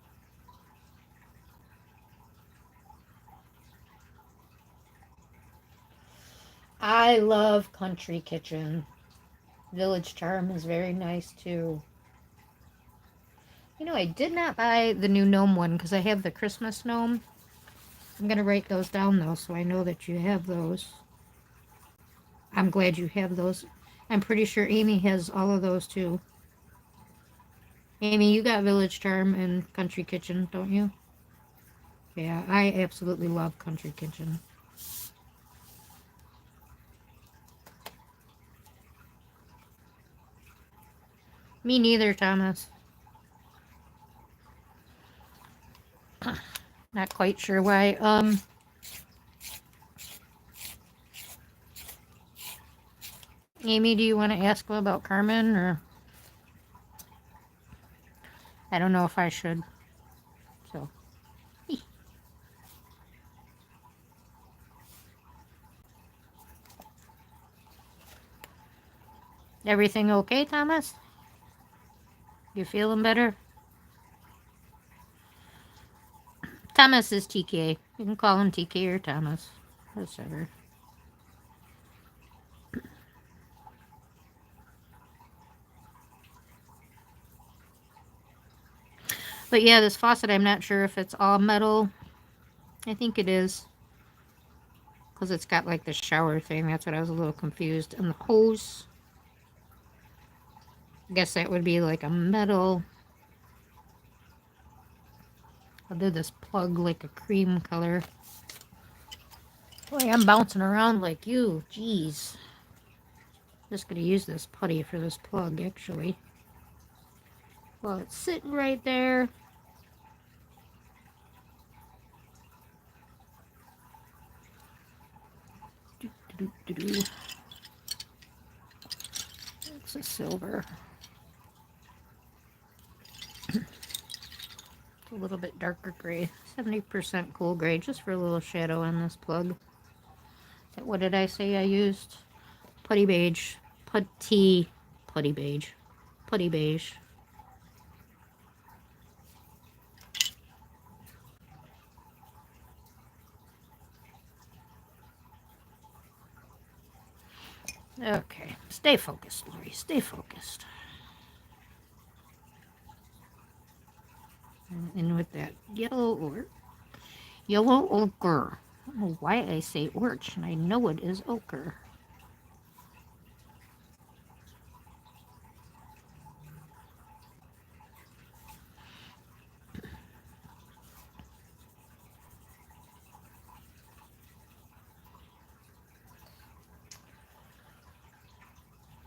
I love Country Kitchen. Village Charm is very nice too. You know, I did not buy the new gnome one because I have the Christmas gnome. I'm going to write those down though so I know that you have those. I'm glad you have those. I'm pretty sure Amy has all of those too. Amy, you got Village Charm and Country Kitchen, don't you? Yeah, I absolutely love Country Kitchen. Me neither, Thomas. Not quite sure why. Amy, do you want to ask about Carmen, or I don't know if I should. So, everything okay, Thomas? You feeling better? Thomas is TK. You can call him TK or Thomas. Whatever. But yeah, this faucet, I'm not sure if it's all metal. I think it is. Because it's got like the shower thing. That's what I was a little confused. And the hose, I guess that would be like a metal. I'll do this plug like a cream color. Boy, I'm bouncing around like you. Jeez. Just gonna use this putty for this plug, actually. Well, it's sitting right there. It's a silver. It's a little bit darker gray. 70% cool gray, just for a little shadow on this plug. What did I say I used? Putty beige. Putty beige. Putty beige. Okay, stay focused, Lori. Stay focused. And with that yellow ochre. I don't know why I say orch, and I know it is ochre.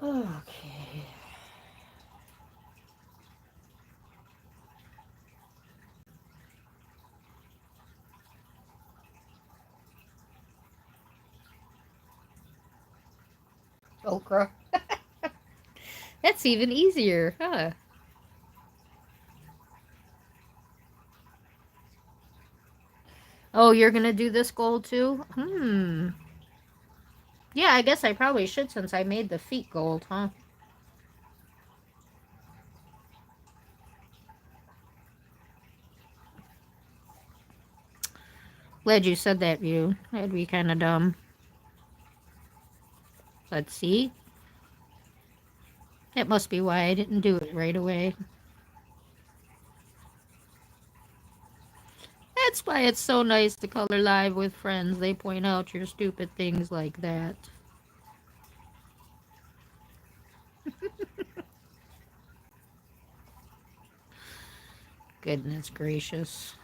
Okay. Okra. That's even easier, huh? Oh, you're gonna do this gold too? Yeah, I guess I probably should since I made the feet gold, huh? Glad you said that, View. That'd be kind of dumb. Let's see. That must be why I didn't do it right away. That's why it's so nice to color live with friends. They point out your stupid things like that. Goodness gracious.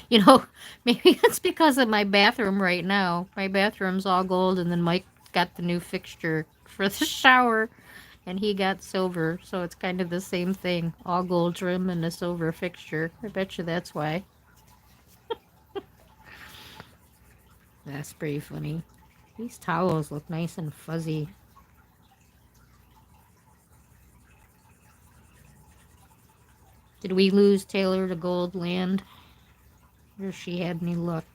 You know, maybe it's because of my bathroom right now. My bathroom's all gold, and then Mike got the new fixture for the shower, and he got silver. So it's kind of the same thing. All gold trim and a silver fixture. I bet you that's why. That's pretty funny. These towels look nice and fuzzy. Did we lose Taylor to Gold Land? Or she had any luck?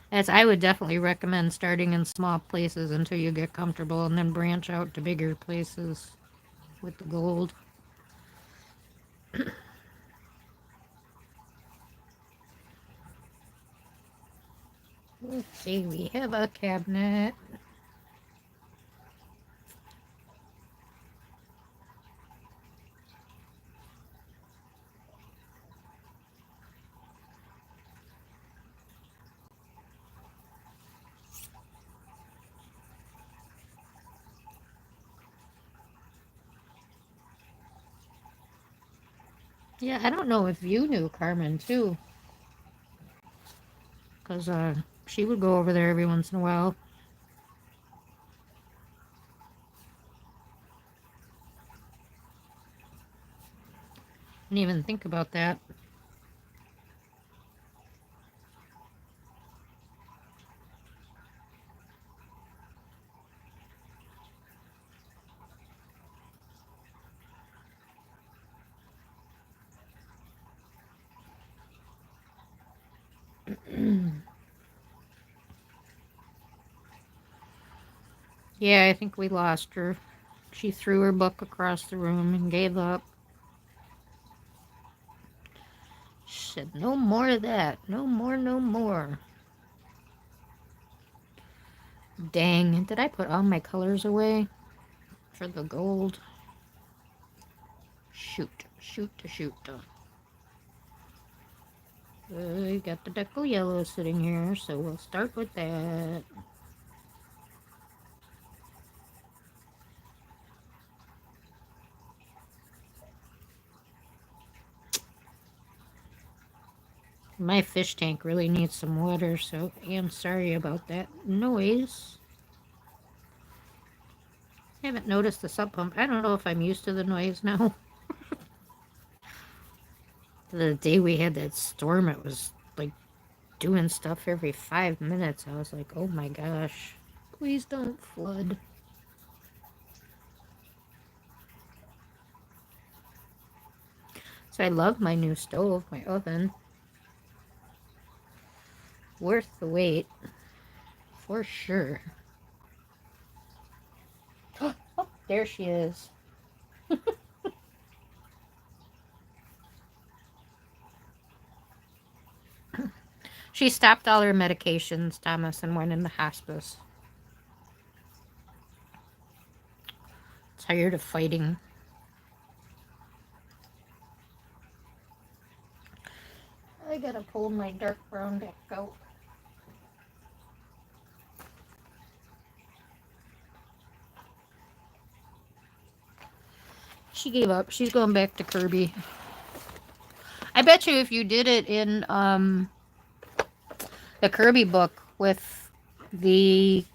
As I would definitely recommend starting in small places until you get comfortable and then branch out to bigger places with the gold. Let's see, we have a cabinet. Yeah, I don't know if you knew Carmen too, because she would go over there every once in a while. Didn't even think about that. Yeah, I think we lost her. She threw her book across the room and gave up. She said, no more of that. No more, no more. Dang, did I put all my colors away? for the gold. Shoot, shoot, shoot. We got the deco yellow sitting here, so we'll start with that. My fish tank really needs some water, so I am sorry about that noise. I haven't noticed the sub pump. I don't know if I'm used to the noise now. The day we had that storm, it was like doing stuff every 5 minutes. I was like, oh my gosh, please don't flood. So I love my new stove, my oven. Worth the wait, for sure. Oh, there she is. She stopped all her medications, Thomas, and went into hospice. Tired of fighting. I gotta pull my dark brown back out. She gave up. She's going back to Kirby. I bet you if you did it in the Kirby book with the,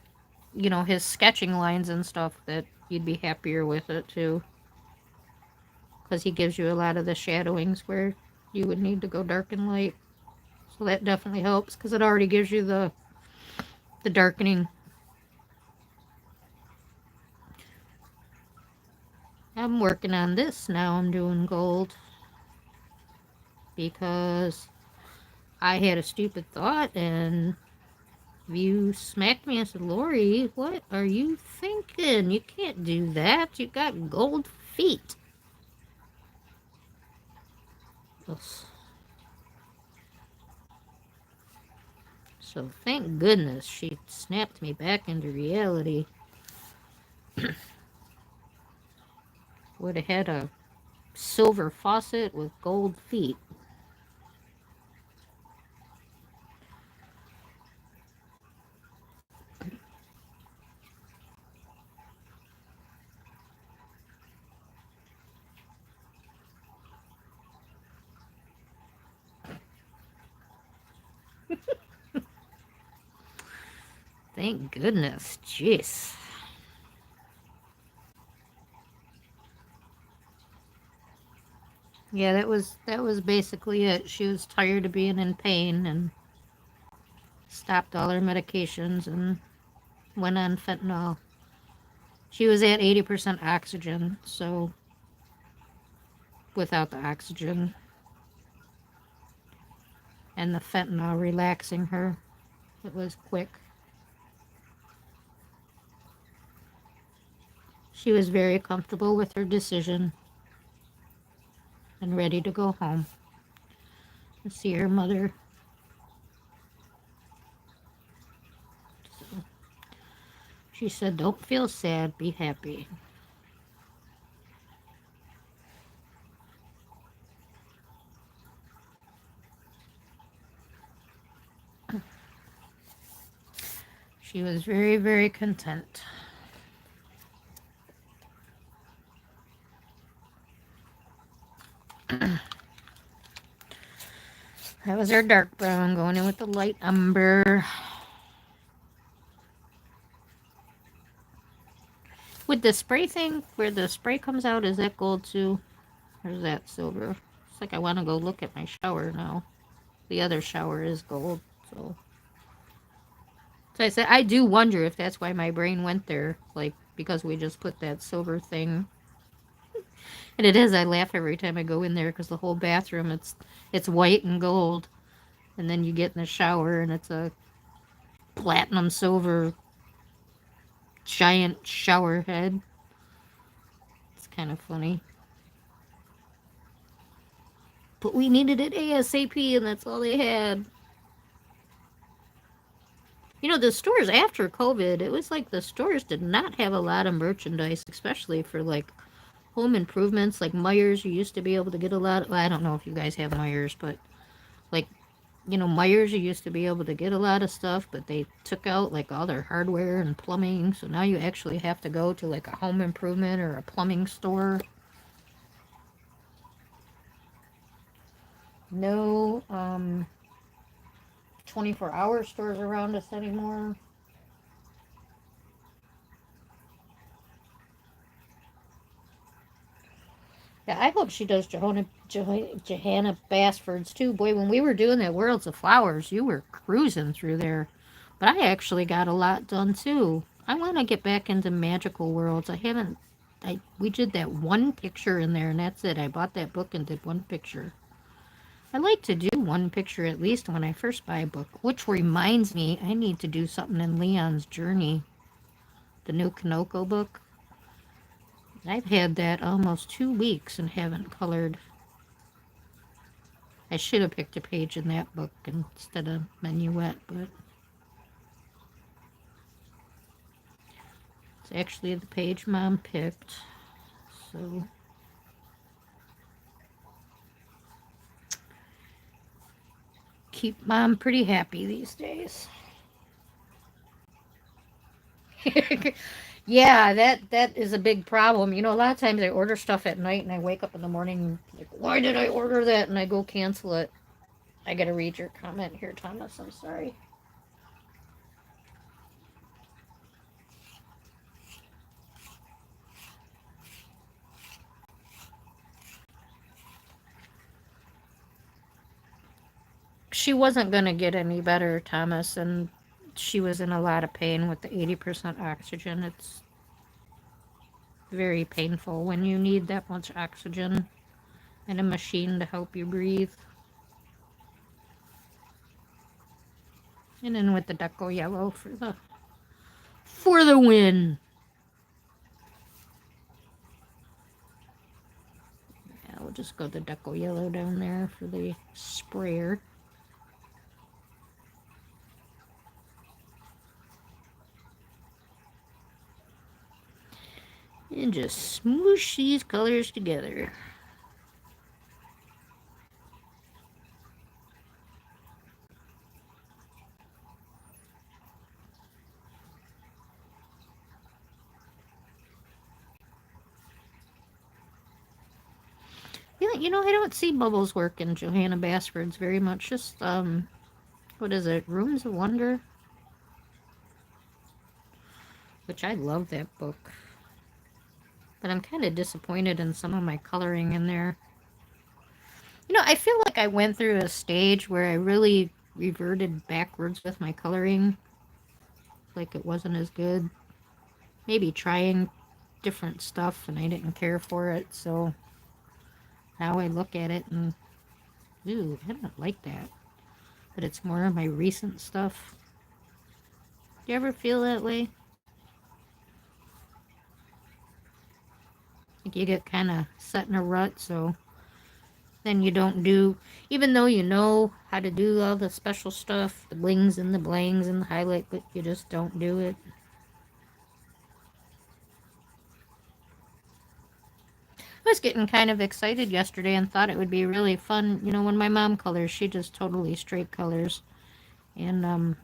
you know, his sketching lines and stuff, that you'd be happier with it too. Because he gives you a lot of the shadowings where you would need to go dark and light. So that definitely helps because it already gives you the darkening. I'm working on this now. I'm doing gold because I had a stupid thought and you smacked me and said, Lorri, what are you thinking? You can't do that. You got gold feet. So thank goodness she snapped me back into reality. Would have had a silver faucet with gold feet. Thank goodness. Jeez. Yeah, that was basically it. She was tired of being in pain and stopped all her medications and went on fentanyl. She was at 80% oxygen, so without the oxygen and the fentanyl relaxing her, it was quick. She was very comfortable with her decision and ready to go home and see her mother. So she said, don't feel sad, be happy. She was very, very content. That was our dark brown going in with the light umber. With the spray thing, where the spray comes out, is that gold too? Or is that silver? It's like I want to go look at my shower now. The other shower is gold, so. So I said, I do wonder if that's why my brain went there, like, because we just put that silver thing. And it is, I laugh every time I go in there because the whole bathroom, it's white and gold. And then you get in the shower and it's a platinum silver giant shower head. It's kind of funny. But we needed it ASAP and that's all they had. You know, the stores after COVID, it was like the stores did not have a lot of merchandise, especially for like home improvements. Like Myers, you used to be able to get a lot. Well, I don't know if you guys have Myers, but like, you know, Myers, you used to be able to get a lot of stuff, but they took out like all their hardware and plumbing. So now you actually have to go to like a home improvement or a plumbing store. No 24-hour stores around us anymore. Yeah, I hope she does Johanna Basford's too. Boy, when we were doing that Worlds of Flowers, you were cruising through there. But I actually got a lot done too. I want to get back into magical worlds. I haven't. We did that one picture in there, and that's it. I bought that book and did one picture. I like to do one picture at least when I first buy a book, which reminds me, I need to do something in Leon's Journey, the new Kanoko book. I've had that almost 2 weeks and haven't colored. I should have picked a page in that book instead of Minuet, but it's actually the page Mom picked. So keep Mom pretty happy these days. Yeah, that is a big problem. You know, a lot of times I order stuff at night and I wake up in the morning like, why did I order that? And I go cancel it. I gotta read your comment here, Thomas. I'm sorry. She wasn't gonna get any better, Thomas, and she was in a lot of pain with the 80% oxygen. It's very painful when you need that much oxygen and a machine to help you breathe. And then with the Deco Yellow for the win. Yeah, we'll just go the Deco Yellow down there for the sprayer. And just smoosh these colors together. Yeah, you know, I don't see Bubbles' work in Johanna Basford's very much. Just, what is it? Rooms of Wonder? Which I love that book. But I'm kind of disappointed in some of my coloring in there. You know, I feel like I went through a stage where I really reverted backwards with my coloring. Like it wasn't as good. Maybe trying different stuff and I didn't care for it, so now I look at it and, ooh, I don't like that. But it's more of my recent stuff. Do you ever feel that way? Like you get kind of set in a rut, so then you don't do, even though you know how to do all the special stuff, the blings and the blangs and the highlight, but you just don't do it. I was getting kind of excited yesterday and thought it would be really fun. You know, when my mom colors, she just totally straight colors. And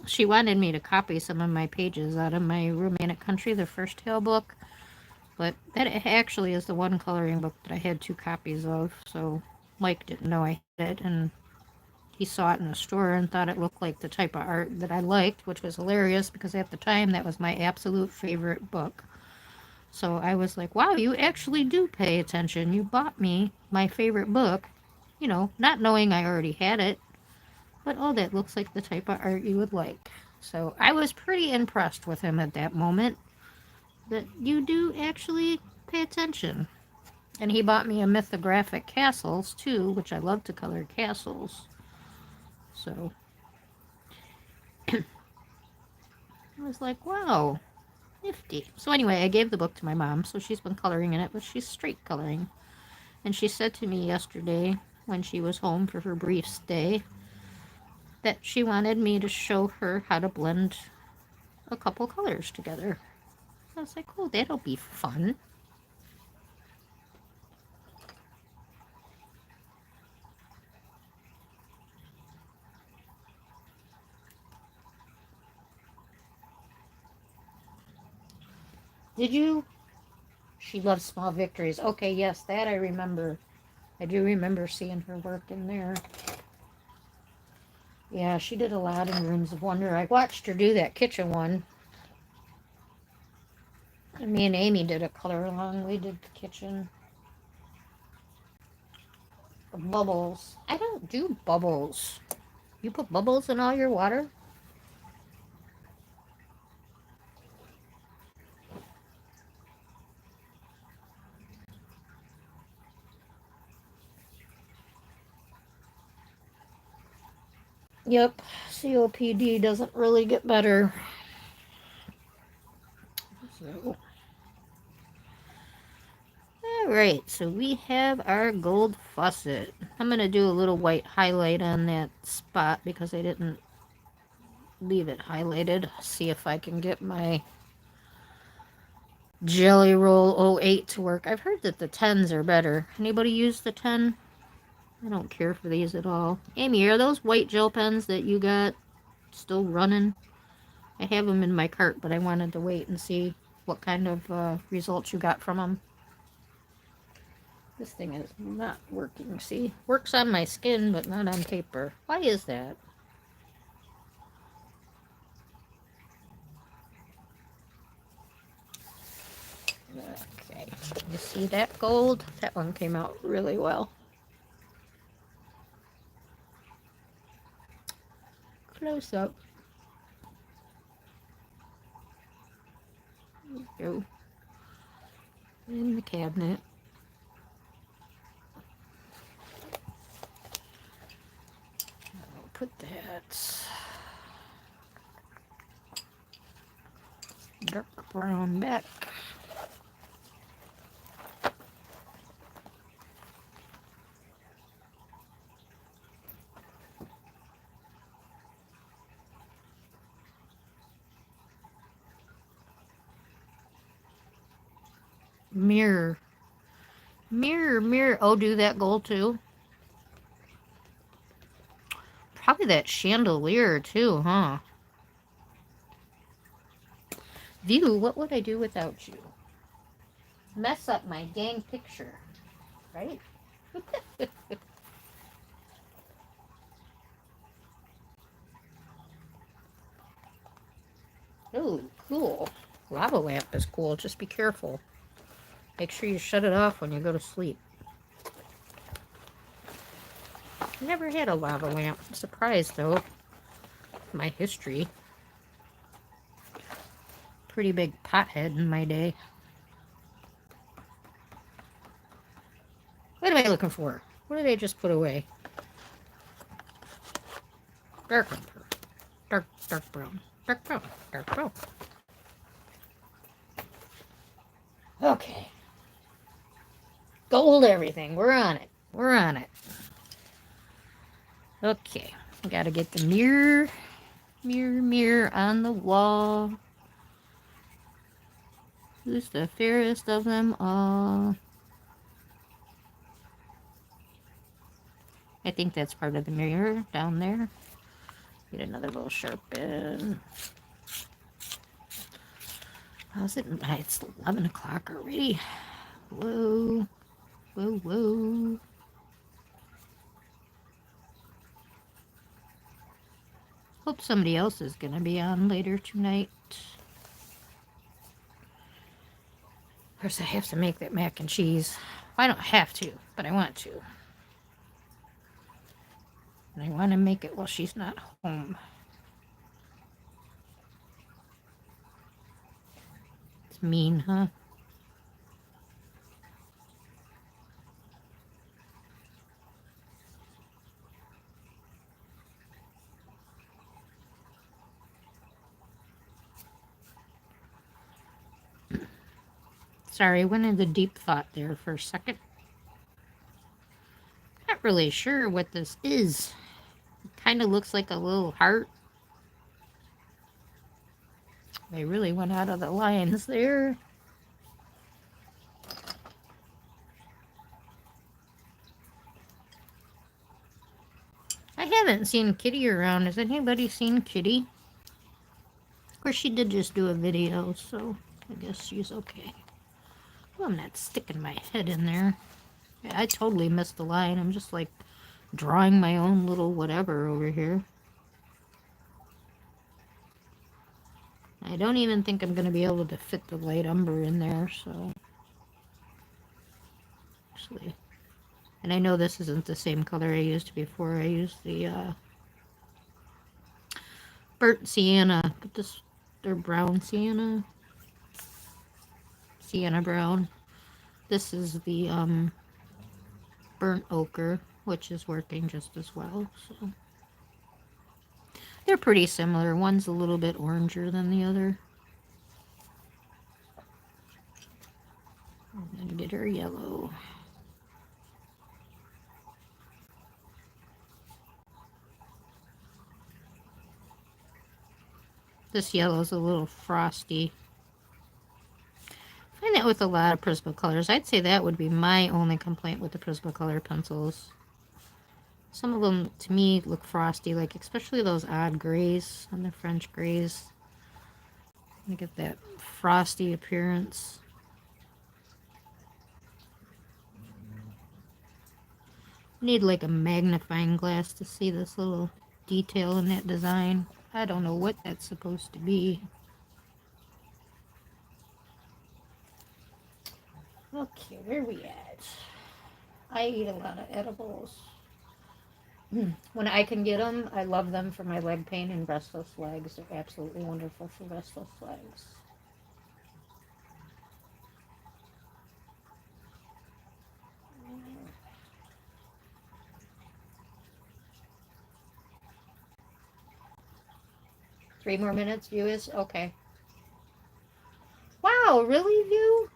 she wanted me to copy some of my pages out of my Romantic Country, the first tale book. But that actually is the one coloring book that I had 2 copies of. So Mike didn't know I had it. And he saw it in the store and thought it looked like the type of art that I liked, which was hilarious because at the time that was my absolute favorite book. So I was like, wow, you actually do pay attention. You bought me my favorite book, you know, not knowing I already had it, but oh, that looks like the type of art you would like. So I was pretty impressed with him at that moment that you do actually pay attention. And he bought me a mythographic castles too, which I love to color castles. So I was like, wow, nifty. So anyway, I gave the book to my mom, so she's been coloring in it, but she's straight coloring. And she said to me yesterday when she was home for her brief stay, that she wanted me to show her how to blend a couple colors together. I was like, oh, that'll be fun. Did you? She loves small victories. Okay, yes, that I remember. I do remember seeing her work in there. Yeah, she did a lot in Rooms of Wonder. I watched her do that kitchen one. And me and Amy did a color along. We did the kitchen. Bubbles. I don't do bubbles. You put bubbles in all your water? Yep. COPD doesn't really get better. So. Alright, so we have our gold faucet. I'm going to do a little white highlight on that spot because I didn't leave it highlighted. See if I can get my Jelly Roll '08 to work. I've heard that the 10s are better. Anybody use the 10? I don't care for these at all. Amy, are those white gel pens that you got still running? I have them in my cart, but I wanted to wait and see what kind of results you got from them. This thing is not working, see? Works on my skin, but not on paper. Why is that? Okay, you see that gold? That one came out really well. Close up. There we go. In the cabinet. I'll put that dark brown back. Mirror. Mirror, mirror. Oh, do that gold too? Probably that chandelier too, huh? View, what would I do without you? Mess up my dang picture, right? Oh, cool. Lava lamp is cool. Just be careful. Make sure you shut it off when you go to sleep. I never had a lava lamp. I'm surprised though. My history. Pretty big pothead in my day. What am I looking for? What did I just put away? Dark one. Dark brown. Dark brown. Dark brown. Okay. Gold everything. We're on it. We're on it. Okay. Gotta get the mirror. Mirror, mirror on the wall. Who's the fairest of them all? I think that's part of the mirror down there. Get another little sharpen. How's it? It's 11 o'clock already. Whoa. Whoa, whoa. Hope somebody else is going to be on later tonight. Of course, I have to make that mac and cheese. I don't have to, but I want to. And I want to make it while she's not home. It's mean, huh? Sorry, went into deep thought there for a second. Not really sure what this is. Kind of looks like a little heart. They really went out of the lines there. I haven't seen Kitty around. Has anybody seen Kitty? Of course, she did just do a video, so I guess she's okay. Well, I'm not sticking my head in there. Yeah, I totally missed the line. I'm just like drawing my own little whatever over here. I don't even think I'm going to be able to fit the light umber in there, so... Actually... And I know this isn't the same color I used before. I used the burnt sienna, but this... They're brown sienna. Sienna brown. This is the burnt ochre, which is working just as well, so... They're pretty similar. One's a little bit oranger than the other. And then get her yellow. This yellow's a little frosty. I find that with a lot of Prismacolors. I'd say that would be my only complaint with the Prismacolor pencils. Some of them, to me, look frosty, like especially those odd grays and the French grays. They get that frosty appearance. Need like a magnifying glass to see this little detail in that design. I don't know what that's supposed to be. Okay, where are we at? I eat a lot of edibles. When I can get them, I love them for my leg pain and restless legs. They're absolutely wonderful for restless legs. Three more minutes, viewers? Okay. Wow, really, View?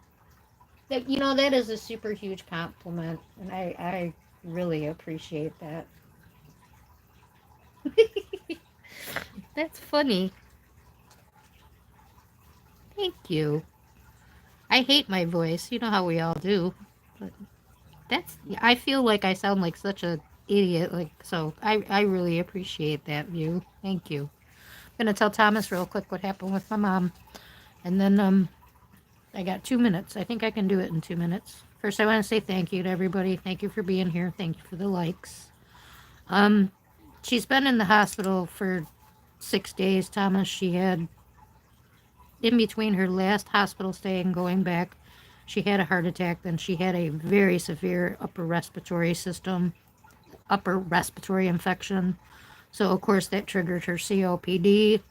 That, you know, that is a super huge compliment, and I really appreciate that. That's funny. Thank you. I hate my voice. You know how we all do. But I feel like I sound like such a idiot. Like, so I really appreciate that, View. Thank you. I'm gonna tell Thomas real quick what happened with my mom, and then I got 2 minutes. I think I can do it in 2 minutes. First, I want to say thank you to everybody. Thank you for being here. Thank you for the likes. She's been in the hospital for 6 days, Thomas. She had, in between her last hospital stay and going back, she had a heart attack. Then she had a very severe upper respiratory infection. So, of course, that triggered her COPD.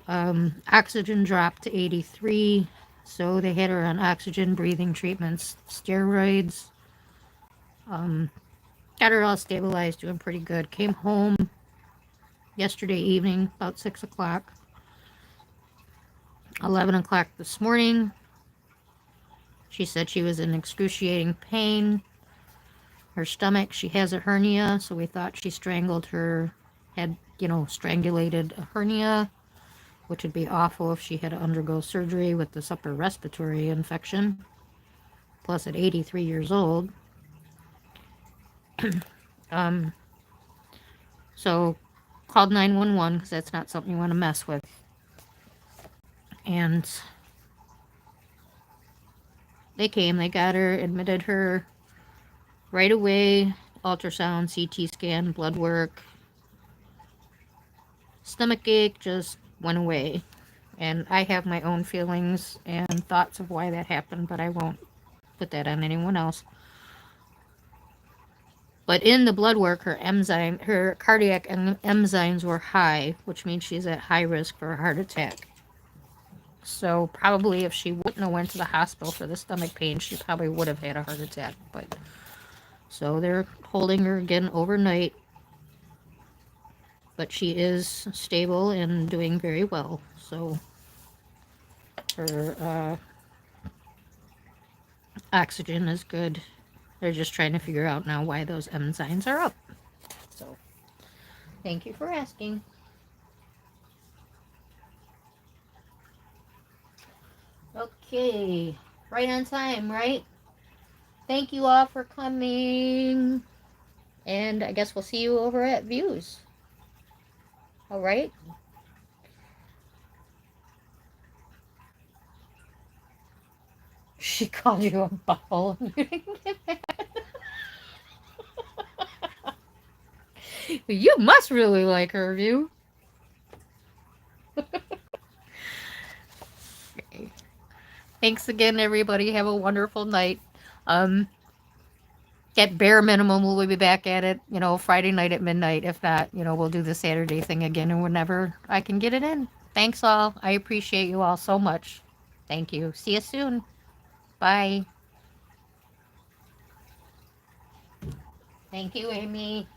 Oxygen dropped to 83. So they had her on oxygen, breathing treatments, steroids. Got her all stabilized, doing pretty good. Came home yesterday evening, about 6 o'clock. 11 o'clock this morning. She said she was in excruciating pain. Her stomach, she has a hernia, so we thought she strangulated a hernia, which would be awful if she had to undergo surgery with this upper respiratory infection. Plus, at 83 years old. So, called 911 because that's not something you want to mess with. And they came, they got her, admitted her right away. Ultrasound, CT scan, blood work. Stomach ache just went away. And I have my own feelings and thoughts of why that happened, but I won't put that on anyone else. But in the blood work, her cardiac enzymes were high, which means she's at high risk for a heart attack. So probably if she wouldn't have went to the hospital for the stomach pain, she probably would have had a heart attack. But so they're holding her again overnight. But she is stable and doing very well. So her oxygen is good. They're just trying to figure out now why those enzymes are up. So Thank you for asking. Okay. Right on time, right? Thank you all for coming. And I guess we'll see you over at Views. All right? She called you a butthole. You must really like her, View. Thanks again, everybody. Have a wonderful night. Um, at bare minimum, we'll be back at it, Friday night at midnight. If not, we'll do the Saturday thing again and whenever I can get it in. Thanks all. I appreciate you all so much. Thank you. See you soon. Bye. Thank you, Amy.